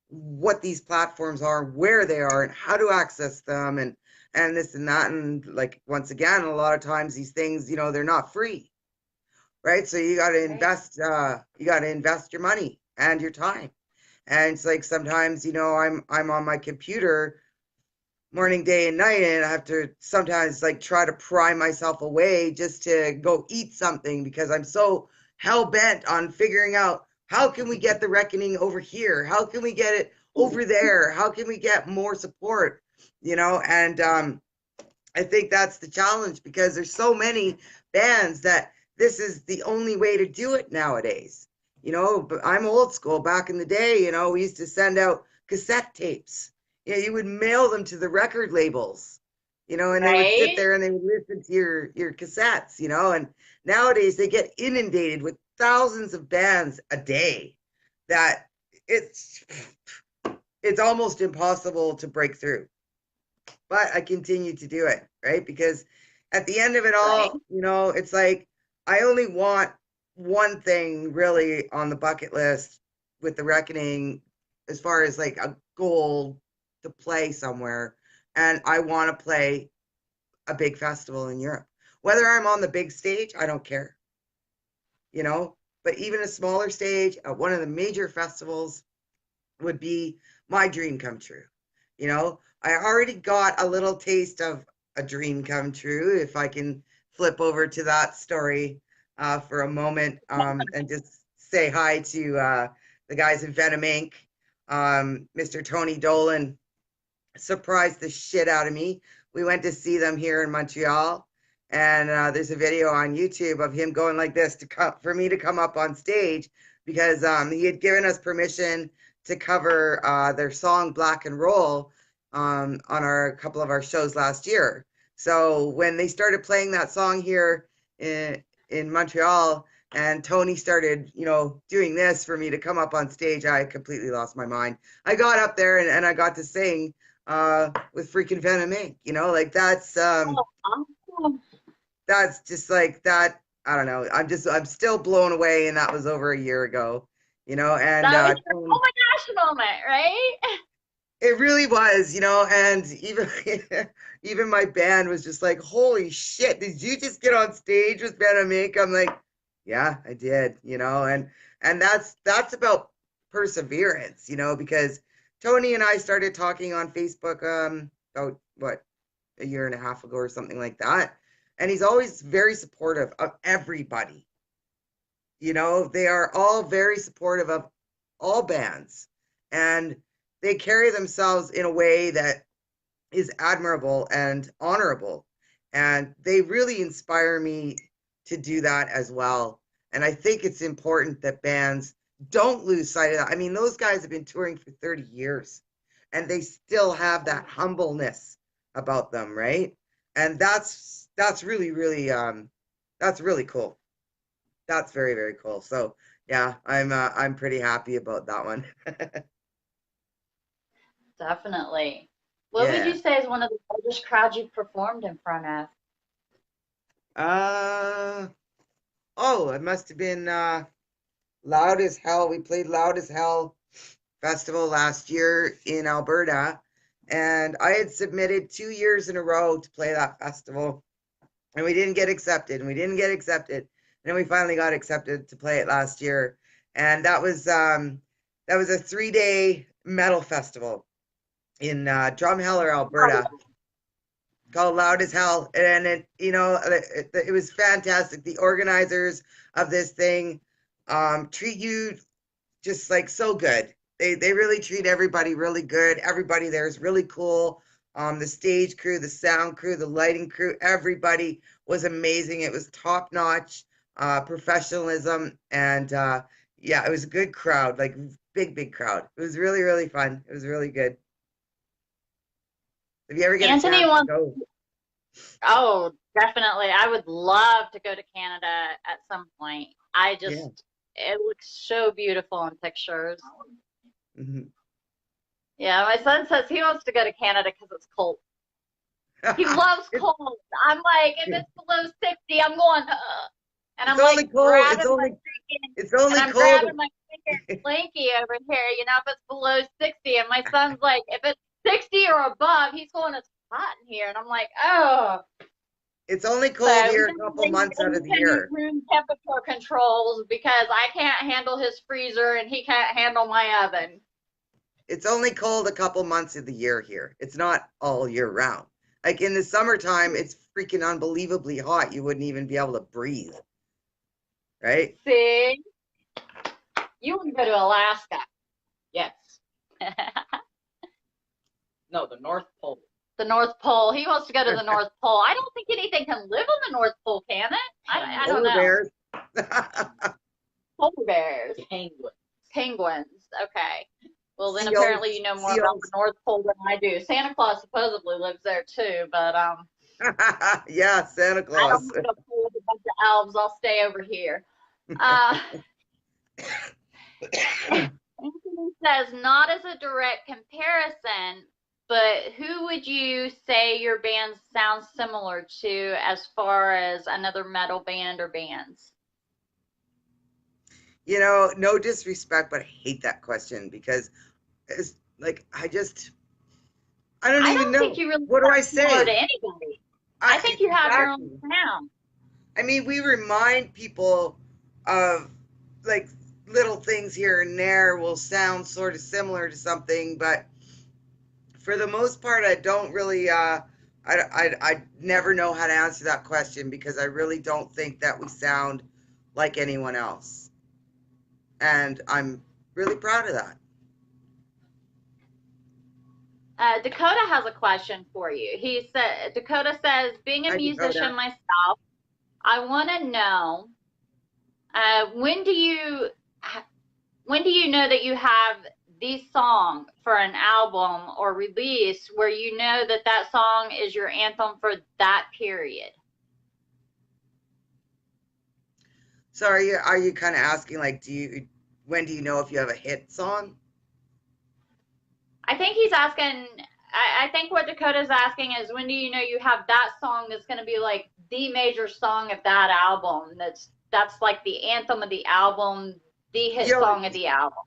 what these platforms are, where they are, and how to access them, and this and that. And like, once again, a lot of times these things, they're not free, right? So you got to invest, your money and your time. And it's like, sometimes, I'm on my computer morning, day, and night, and I have to sometimes like try to pry myself away just to go eat something, because I'm so hell bent on figuring out, how can we get the Rekkening over here? How can we get it over there? How can we get more support? And I think that's the challenge, because there's so many bands that this is the only way to do it nowadays. But I'm old school. Back in the day, we used to send out cassette tapes. You would mail them to the record labels, and they would sit there and they would listen to your cassettes, and nowadays they get inundated with thousands of bands a day that it's almost impossible to break through. But I continue to do it, right? Because at the end of it all, it's like, I only want one thing really on the bucket list with the Rekkening as far as like a goal to play somewhere. And I want to play a big festival in Europe. Whether I'm on the big stage, I don't care, you know, but even a smaller stage at one of the major festivals would be my dream come true. You know, I already got a little taste of a dream come true. If I can flip over to that story for a moment and just say hi to the guys in Venom Inc. Mr. Tony Dolan surprised the shit out of me. We went to see them here in Montreal, and there's a video on YouTube of him going like this for me to come up on stage because he had given us permission to cover their song Black and Roll on a couple of our shows last year. So when they started playing that song here in Montreal and Tony started, you know, doing this for me to come up on stage, I completely lost my mind. I got up there and I got to sing with freaking Venom Inc. You know, like that's just like that. I don't know. I'm still blown away, and that was over a year ago. You know, and that was your, oh my gosh moment, right? it really was, you know, and even my band was just like, holy shit, did you just get on stage with Venom Inc? I'm like, yeah, I did, you know, and that's about perseverance, you know, because Tony and I started talking on Facebook about what, a year and a half ago or something like that. And he's always very supportive of everybody. You know, they are all very supportive of all bands, and they carry themselves in a way that is admirable and honorable. And they really inspire me to do that as well. And I think it's important that bands don't lose sight of that. I mean, those guys have been touring for 30 years and they still have that humbleness about them, right? And that's really, really that's really cool. That's very, very cool. So yeah, I'm pretty happy about that one. Definitely. What would Yeah. you say is one of the largest crowds you've performed in front of? Oh, it must have been Loud as Hell. We played Loud as Hell festival last year in Alberta, and I had submitted 2 years in a row to play that festival, and we didn't get accepted, and we didn't get accepted, and then we finally got accepted to play it last year, and that was a 3-day metal festival in Drumheller, Alberta, called Loud as Hell, and it was fantastic. The organizers of this thing treat you just like so good. They really treat everybody really good. Everybody there is really cool. The stage crew, the sound crew, the lighting crew, everybody was amazing. It was top notch professionalism, and yeah, it was a good crowd, like big crowd. It was really, really fun. It was really good. If you ever get Anthony a chance wants, to go. oh, definitely. I would love to go to Canada at some point. Yeah. It looks so beautiful in pictures. Mm-hmm. Yeah, my son says he wants to go to Canada because it's cold. He loves cold. I'm like, if it's below 60, I'm going, and I'm It's only like cold. grabbing It's only I'm cold. grabbing my finger blankie over here, you know, if it's below 60. And my son's like, if it's 60 or above, he's going, it's hot in here. And I'm like, oh. It's only cold here a couple months out of the year. Room temperature controls because I can't handle his freezer and he can't handle my oven. It's only cold a couple months of the year here. It's not all year round. Like in the summertime, it's freaking unbelievably hot. You wouldn't even be able to breathe. Right? See? You want to go to Alaska? Yes. No, the North Pole. The North Pole. He wants to go to the North Pole. I don't think anything can live on the North Pole, can it? I don't know. Bears. Polar bears. Penguins. Penguins. Okay. Well, then Seals. apparently you know more about Seals. the North Pole than I do. Santa Claus supposedly lives there too, but Yeah, Santa I Claus. don't want to go pool with a bunch of elves. I'll stay over here. Anthony says, not as a direct comparison, but who would you say your band sounds similar to as far as another metal band or bands? You know, no disrespect, but I hate that question because it's like I don't I even don't think know. you really What do I sound similar to say? anybody. I think you have your own Exactly. sound. I mean, we remind people of like little things here and there will sound sort of similar to something, but for the most part, I don't really, I never know how to answer that question because I really don't think that we sound like anyone else. And I'm really proud of that. Dakota has a question for you. Dakota says, being a I Dakota. musician myself, I want to know when do you know that you have the song for an album or release where you know that that song is your anthem for that period? So are you kind of asking like, when do you know if you have a hit song? I think he's asking. I think what Dakota's asking is, when do you know you have that song that's going to be like the major song of that album? That's like the anthem of the album, the hit You know, song of the album.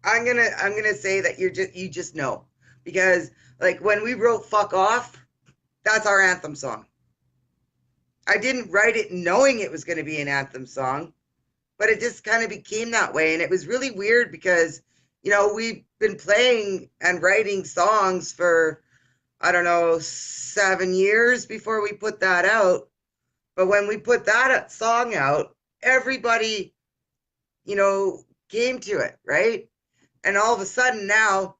I'm gonna say that you just know because like when we wrote "Fuck Off," that's our anthem song. I didn't write it knowing it was going to be an anthem song, but it just kind of became that way, and it was really weird because we've been playing and writing songs for I don't know 7 years before we put that out. But when we put that song out, everybody came to it, right? And all of a sudden now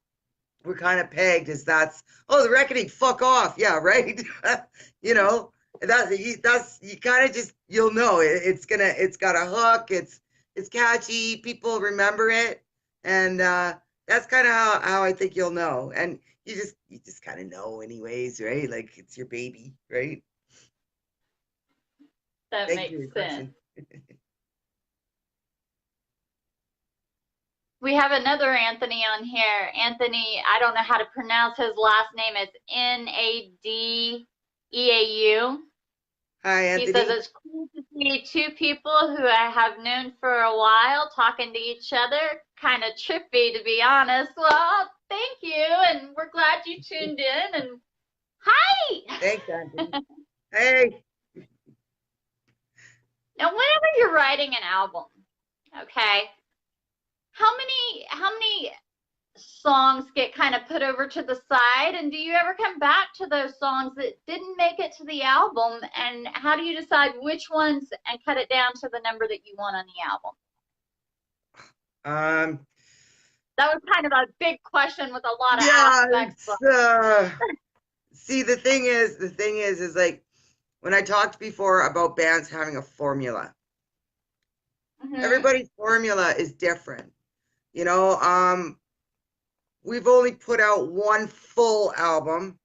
we're kind of pegged as the Rekkening, fuck off. Yeah, right. you know, that's you kind of just it's got a hook, it's catchy, people remember it, and that's kind of how I think you'll know. And you just kind of know anyways, right? Like it's your baby, right? That Thank you for makes your sense. question. We have another Anthony on here. Anthony, I don't know how to pronounce his last name. It's Nadeau. Hi, He says Anthony. it's cool to see two people who I have known for a while talking to each other. Kind of trippy, to be honest. Well, thank you, and we're glad you tuned in. And hi! Thanks, Anthony. Hey. Now, whenever you're writing an album, okay, how many songs get kind of put over to the side, and do you ever come back to those songs that didn't make it to the album, and how do you decide which ones and cut it down to the number that you want on the album? Um, That was kind of a big question with a lot of yeah, aspects, but see, the thing is like when I talked before about bands having a formula, everybody's formula is different. You know, we've only put out one full album.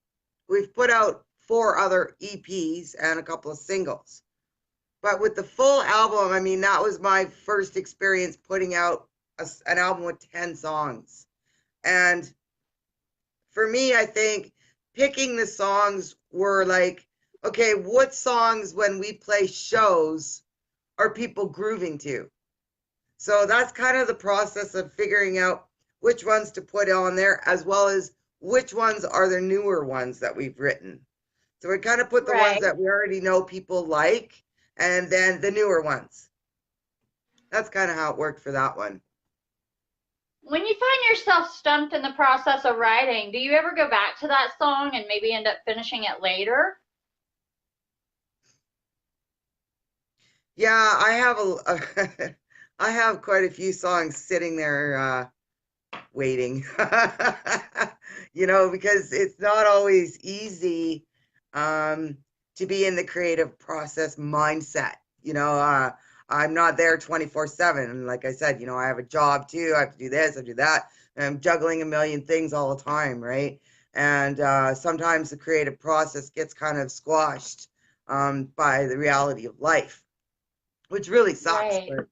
We've put out 4 other EPs and a couple of singles. But with the full album, I mean, that was my first experience putting out an album with 10 songs. And for me, I think picking the songs were like, okay, what songs when we play shows are people grooving to? So that's kind of the process of figuring out which ones to put on there, as well as which ones are the newer ones that we've written. So we kind of put the ones right. that we already know people like, and then the newer ones. That's kind of how it worked for that one. When you find yourself stumped in the process of writing, do you ever go back to that song and maybe end up finishing it later? Yeah, I have I have quite a few songs sitting there waiting. Because it's not always easy to be in the creative process mindset. I'm not there 24/7. And like I said, I have a job too. I have to do this, I do that. And I'm juggling a million things all the time, right? And sometimes the creative process gets kind of squashed by the reality of life, which really sucks. Right. But,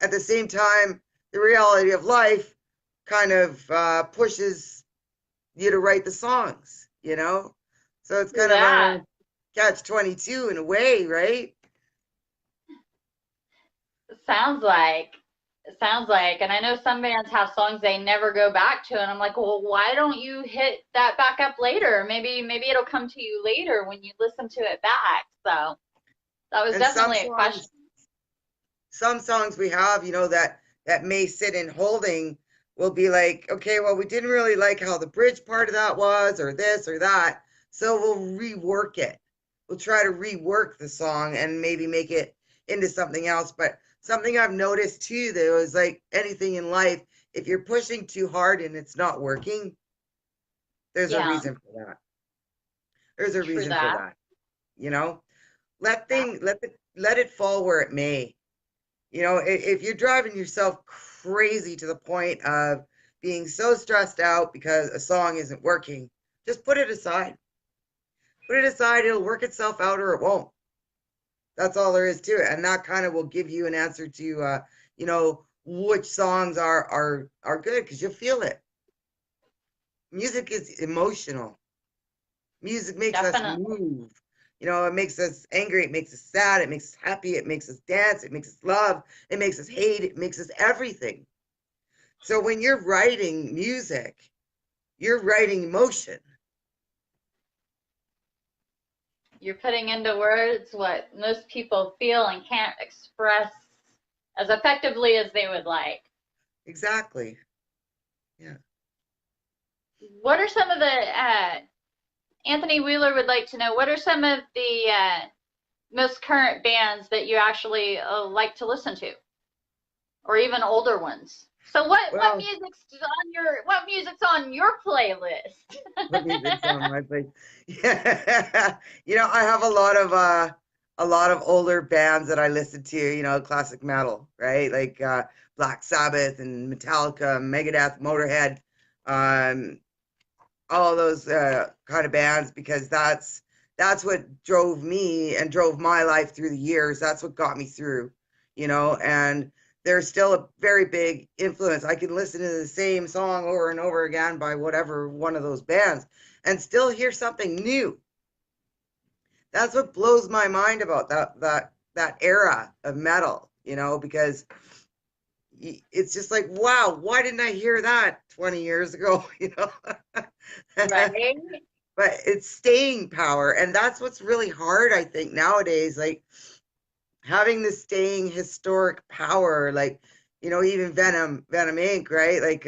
at the same time, the reality of life kind of pushes you to write the songs. So it's kind of That a catch-22 in a way, right? sounds like. It sounds like, and I know some bands have songs they never go back to, and I'm like, well, why don't you hit that back up later? Maybe it'll come to you later when you listen to it back. So that was And definitely a question. some songs we have, that may sit in holding will be like, okay, well, we didn't really like how the bridge part of that was, or this or that. So we'll rework it. We'll try to rework the song and maybe make it into something else. But something I've noticed too, though, is like anything in life, if you're pushing too hard and it's not working, there's a reason for that. There's a reason for that. Let it fall where it may. If you're driving yourself crazy to the point of being so stressed out because a song isn't working, just put it aside. Put it aside. It'll work itself out or it won't. That's all there is to it. And that kind of will give you an answer to, which songs are good, because you'll feel it. Music is emotional. Music makes us move. It makes us angry. It makes us sad. It makes us happy. It makes us dance. It makes us love. It makes us hate. It makes us everything. So when you're writing music, you're writing emotion. You're putting into words what most people feel and can't express as effectively as they would like. Exactly. Yeah. What are some of the, Anthony Wheeler would like to know, what are some of the most current bands that you actually like to listen to? Or even older ones? So what music's on your playlist? What music's on my playlist? Yeah. I have a lot of older bands that I listen to, classic metal, right? Like Black Sabbath and Metallica, Megadeth, Motorhead, all those kind of bands, because that's what drove me and drove my life through the years. That's what got me through, and they're still a very big influence. I can listen to the same song over and over again by whatever one of those bands and still hear something new. That's what blows my mind about that era of metal, because it's just like, wow, why didn't I hear that 20 years ago? Right. But it's staying power. And that's what's really hard, I think, nowadays. Like, having the staying historic power, like, even Venom Inc., right? Like,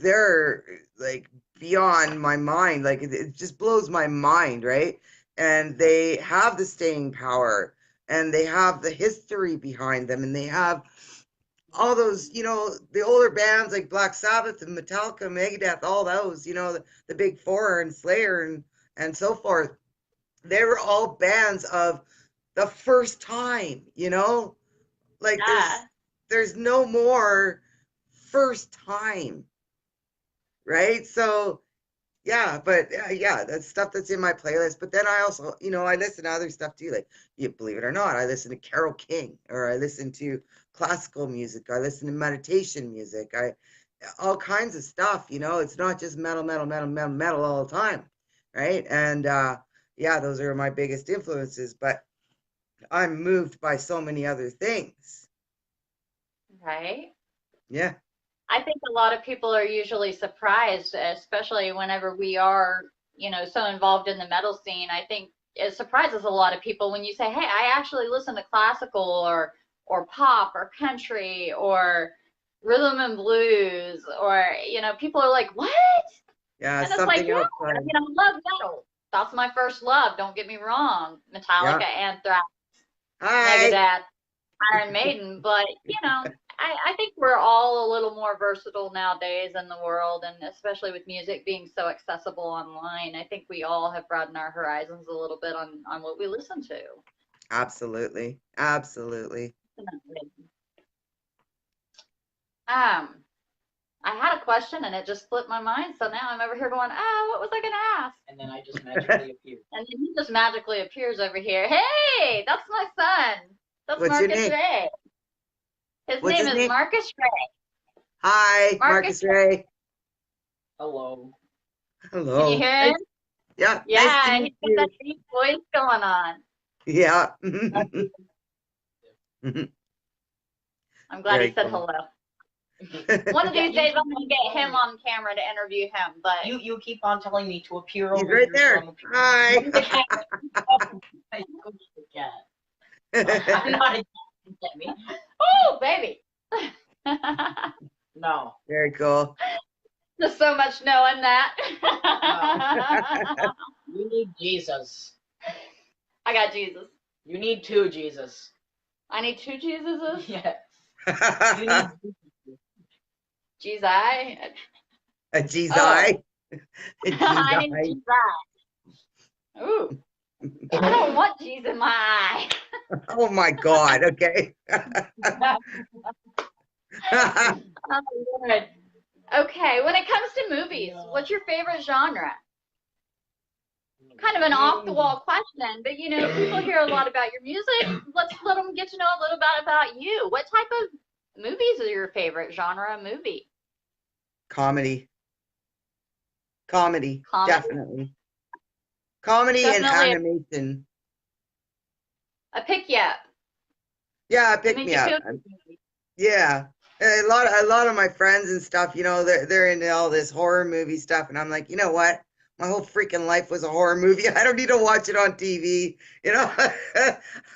they're like beyond my mind. Like, it just blows my mind, right? And they have the staying power, and they have the history behind them, and they have all those, the older bands like Black Sabbath and Metallica, Megadeth, all those, the big four and Slayer and so forth. They were all bands of the first time, like there's no more first time, right? So yeah, but yeah, that's stuff that's in my playlist. But then I also, I listen to other stuff too, like, you believe it or not, I listen to Carole King, or I listen to classical music, I listen to meditation music, all kinds of stuff, it's not just metal all the time, right? And yeah, those are my biggest influences, but I'm moved by so many other things. Right. Yeah. I think a lot of people are usually surprised, especially whenever we are, so involved in the metal scene. I think it surprises a lot of people when you say, hey, I actually listen to classical or pop or country or rhythm and blues, or, people are like, what? Yeah, and it's like, yeah, I love metal. That's my first love. Don't get me wrong. Metallica, Anthrax, Megadeth, Iron Maiden, but I think we're all a little more versatile nowadays in the world, and especially with music being so accessible online, I think we all have broadened our horizons a little bit on what we listen to. Absolutely. I had a question and it just slipped my mind, so now I'm over here going, what was I going to ask? And then I just magically appeared. And then he just magically appears over here. Hey, that's my son. That's What's Marcus your name? Ray. His name is Marcus Ray. Hi, Marcus Ray. Hello. Can you hear him? Yeah. Yeah, nice and he's got that deep voice going on. Yeah. I'm glad Very he said cool. hello. One of these days I'm going to get him on camera to interview him, but You keep on telling me to appear He's over right here. there. So Hi. I squished the cat. I'm not a at me. oh, baby. No. Very cool. Just so much knowing that. You need Jesus. I got Jesus. You need two Jesus. I need two Jesuses. Yes. You need Jesus. A G's Oh. eye. A G's I need eye. Jesus. Ooh. I don't want Jesus in my eye. Oh my God. Okay. Oh, Lord. Okay, when it comes to movies, what's your favorite genre? Kind of an off-the-wall question, but you know, people hear a lot about your music. Let's let them get to know a little bit about you. What type of movies are your favorite genre of movie? Comedy. Comedy. Comedy? Definitely. Comedy and Definitely. animation. I pick you up. Yeah, pick Make me you up. feel- Yeah. A lot of my friends and stuff, you know, they're into all this horror movie stuff, and I'm like, you know what? My whole freaking life was a horror movie. I don't need to watch it on TV. You know,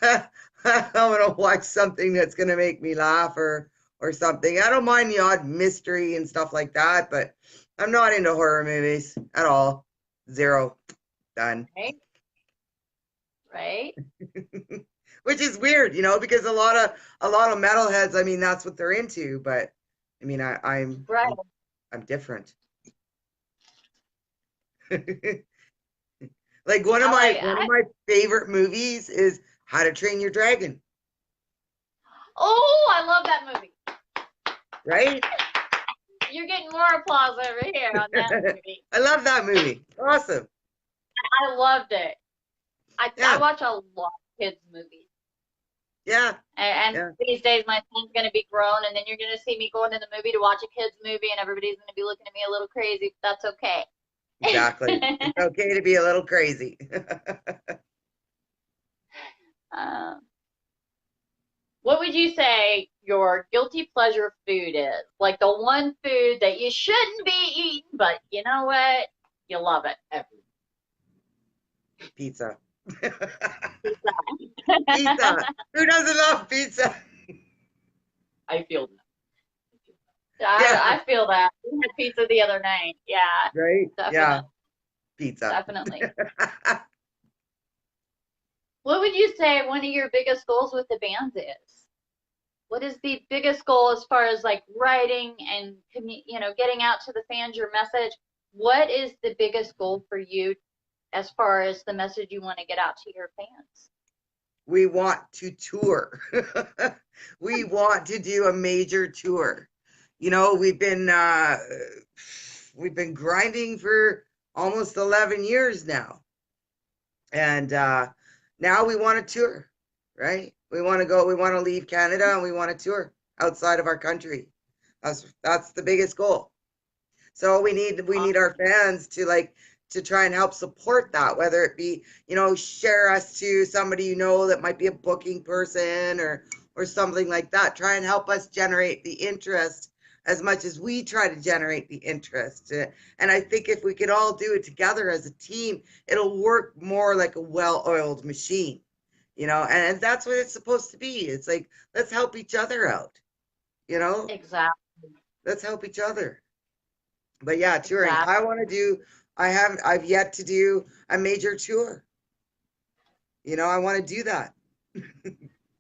I'm gonna watch something that's gonna make me laugh or something. I don't mind the odd mystery and stuff like that, but I'm not into horror movies at all. Zero. Done. Right? Which is weird, you know, because a lot of metalheads, I mean, that's what they're into, but I mean, I'm Right. I'm different. Like one of my favorite movies is How to Train Your Dragon. Oh, I love that movie. Right? You're getting more applause over here on that movie. I love that movie. Awesome. I loved it. I watch a lot of kids' movies. Yeah. And these days, my son's going to be grown, and then you're going to see me going to the movie to watch a kid's movie, and everybody's going to be looking at me a little crazy, but that's okay. Exactly. It's okay to be a little crazy. What would you say your guilty pleasure food is? Like the one food that you shouldn't be eating, but you know what? You love it. Pizza. Pizza. Who doesn't love pizza? I feel that. I feel that. We had pizza the other night. Yeah. Right? Definitely. Yeah. Pizza. Definitely. What would you say one of your biggest goals with the band is? What is the biggest goal as far as like writing and getting out to the fans your message? What is the biggest goal for you as far as the message you want to get out to your fans? We want to tour. We want to do a major tour. You know, we've been grinding for almost 11 years now. And now we want to tour, right? We want to leave Canada and we want to tour outside of our country. That's the biggest goal. So we need our fans to try and help support that, whether it be, you know, share us to somebody you know that might be a booking person or something like that. Try and help us generate the interest as much as we try to generate the interest. And I think if we could all do it together as a team, it'll work more like a well-oiled machine, you know, and that's what it's supposed to be. It's like, let's help each other out, you know? Exactly. Let's help each other. But yeah, touring. Exactly. I've yet to do a major tour. You know, I want to do that. I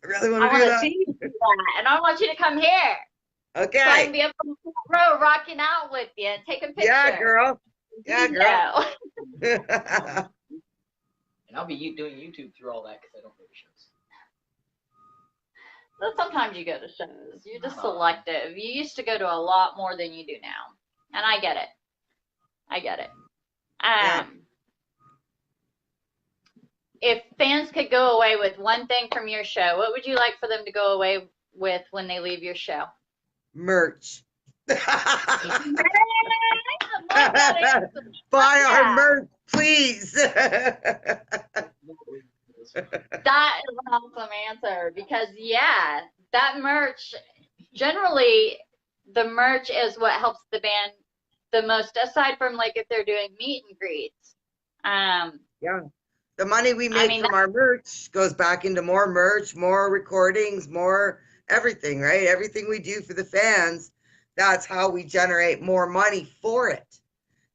really want to do that. See you do that, and I want you to come here. Okay. So I can be up on the front row rocking out with you and take a picture. Yeah, girl. Yeah, girl. And I'll be doing YouTube through all that because I don't go to shows. But sometimes you go to shows. You're just selective. You used to go to a lot more than you do now. And I get it. If fans could go away with one thing from your show, what would you like for them to go away with when they leave your show? Merch. Buy our merch, please. That is an awesome answer because, yeah, that merch, generally the merch is what helps the band the most, aside from like if they're doing meet and greets. Yeah. The money we make mean, from our merch goes back into more merch, more recordings, more everything, right? Everything we do for the fans, that's how we generate more money for it.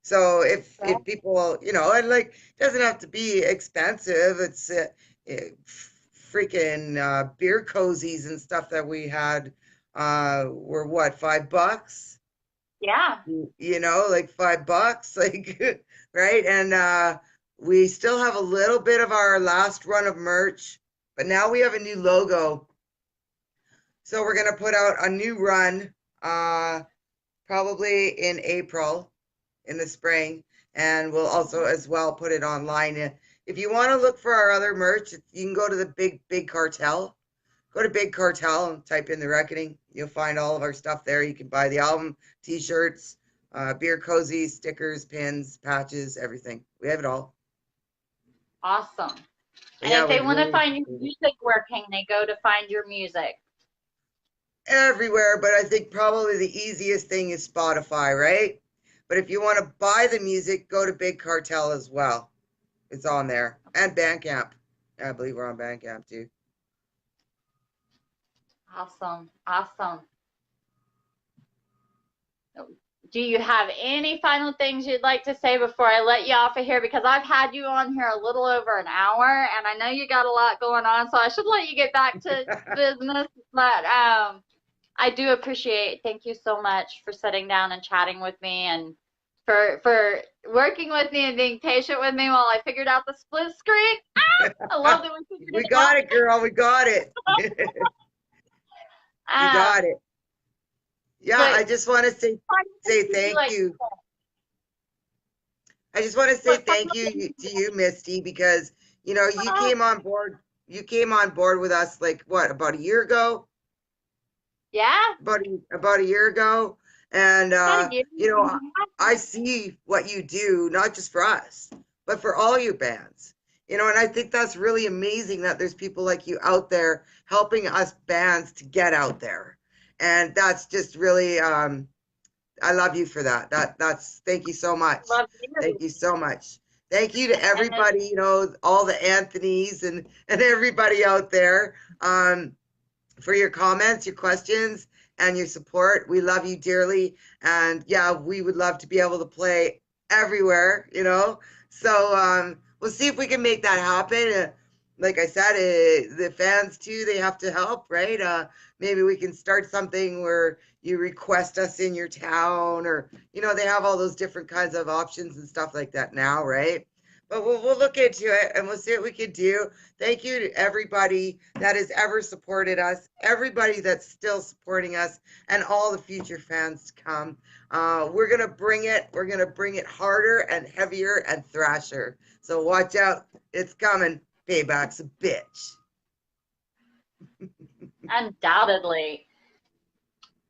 So if people, you know, and like it doesn't have to be expensive. It's freaking beer cozies and stuff that we had were what, $5? yeah. You know, like $5, like right? And we still have a little bit of our last run of merch, but now we have a new logo. So we're gonna put out a new run probably in April, in the spring, and we'll also as well put it online. If you want to look for our other merch, you can go to the Big Cartel. Go to Big Cartel and type in the Rekkening. You'll find all of our stuff there. You can buy the album, t-shirts, beer cozies, stickers, pins, patches, everything. We have it all. Awesome. But And yeah, if they we want to really find your music, where can they go to find your music? everywhere, but I think probably the easiest thing is Spotify, right? But if you want to buy the music, go to Big Cartel as well. It's on there. And Bandcamp. I believe we're on Bandcamp too. Awesome. Awesome. Do you have any final things you'd like to say before I let you off of here? Because I've had you on here a little over an hour, and I know you got a lot going on, so I should let you get back to business. But I do appreciate. Thank you so much for sitting down and chatting with me, and for working with me and being patient with me while I figured out the split screen. I love that we figured We it got out. it, girl. We got it. You got it. Yeah, but- I just want to say thank you. I just want to say thank you to you, Misty, because you know you came on board. You came on board with us like what, about a year ago? Yeah. About a year ago, and you know I see what you do, not just for us, but for all your bands. You know, and I think that's really amazing that there's people like you out there helping us bands to get out there, and that's just really I love you for that. That's thank you so much. Love you. Thank you so much. Thank you to everybody, you know, all the Anthonys and everybody out there for your comments, your questions, and your support. We love you dearly. And yeah, we would love to be able to play everywhere, you know. So we'll see if we can make that happen. Like I said, the fans too, they have to help, right? Maybe we can start something where you request us in your town, or you know, they have all those different kinds of options and stuff like that now, right? But we'll look into it and we'll see what we can do. Thank you to everybody that has ever supported us, everybody that's still supporting us, and all the future fans to come. We're gonna bring it. We're gonna bring it harder and heavier and thrasher. So watch out, it's coming. Payback's a bitch. Undoubtedly.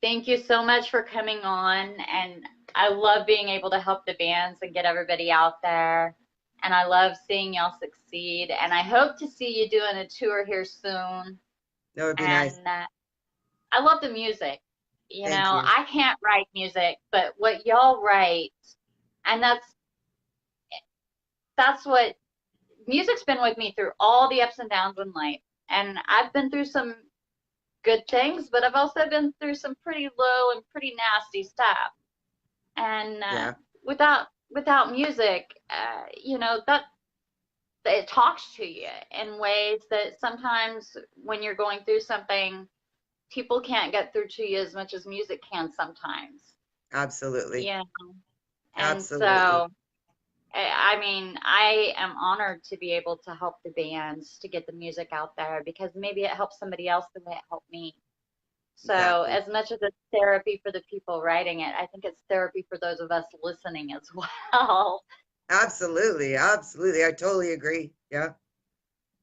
Thank you so much for coming on, and I love being able to help the bands and get everybody out there, and I love seeing y'all succeed, and I hope to see you doing a tour here soon. That would be nice. I love the music. You Thank know, you. I can't write music, but what y'all write, and that's what music's been with me through all the ups and downs in life, and I've been through some good things, but I've also been through some pretty low and pretty nasty stuff. And without music, you know, that it talks to you in ways that sometimes when you're going through something, people can't get through to you as much as music can sometimes. Absolutely. Yeah. And Absolutely. so, I mean, I am honored to be able to help the bands to get the music out there, because maybe it helps somebody else the way it helped me. So Exactly. as much as it's therapy for the people writing it, I think it's therapy for those of us listening as well. Absolutely. Absolutely. I totally agree. Yeah.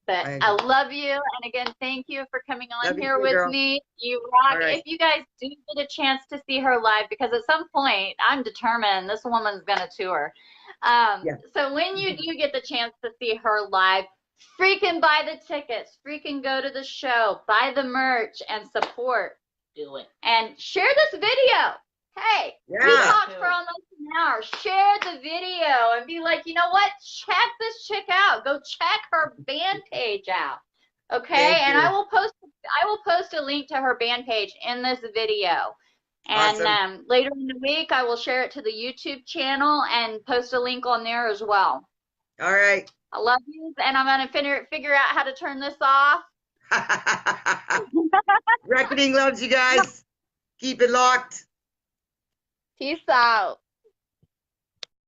But I love you. And again, thank you for coming on Love you here too, with girl. me. You rock. All right. If you guys do get a chance to see her live, because at some point I'm determined this woman's going to tour. Yeah. So when you do get the chance to see her live, freaking buy the tickets, freaking go to the show, buy the merch, and support. Do it. And share this video. Hey, we Yeah. talked for almost an hour. Share the video and be like, you know what? Check this chick out. Go check her band page out. Okay, Thank and you. I will post a link to her band page in this video. And Awesome. later in the week, I will share it to the YouTube channel and post a link on there as well. All right. I love you, and I'm gonna figure out how to turn this off. Rekkening loves you guys. Keep it locked. Peace out.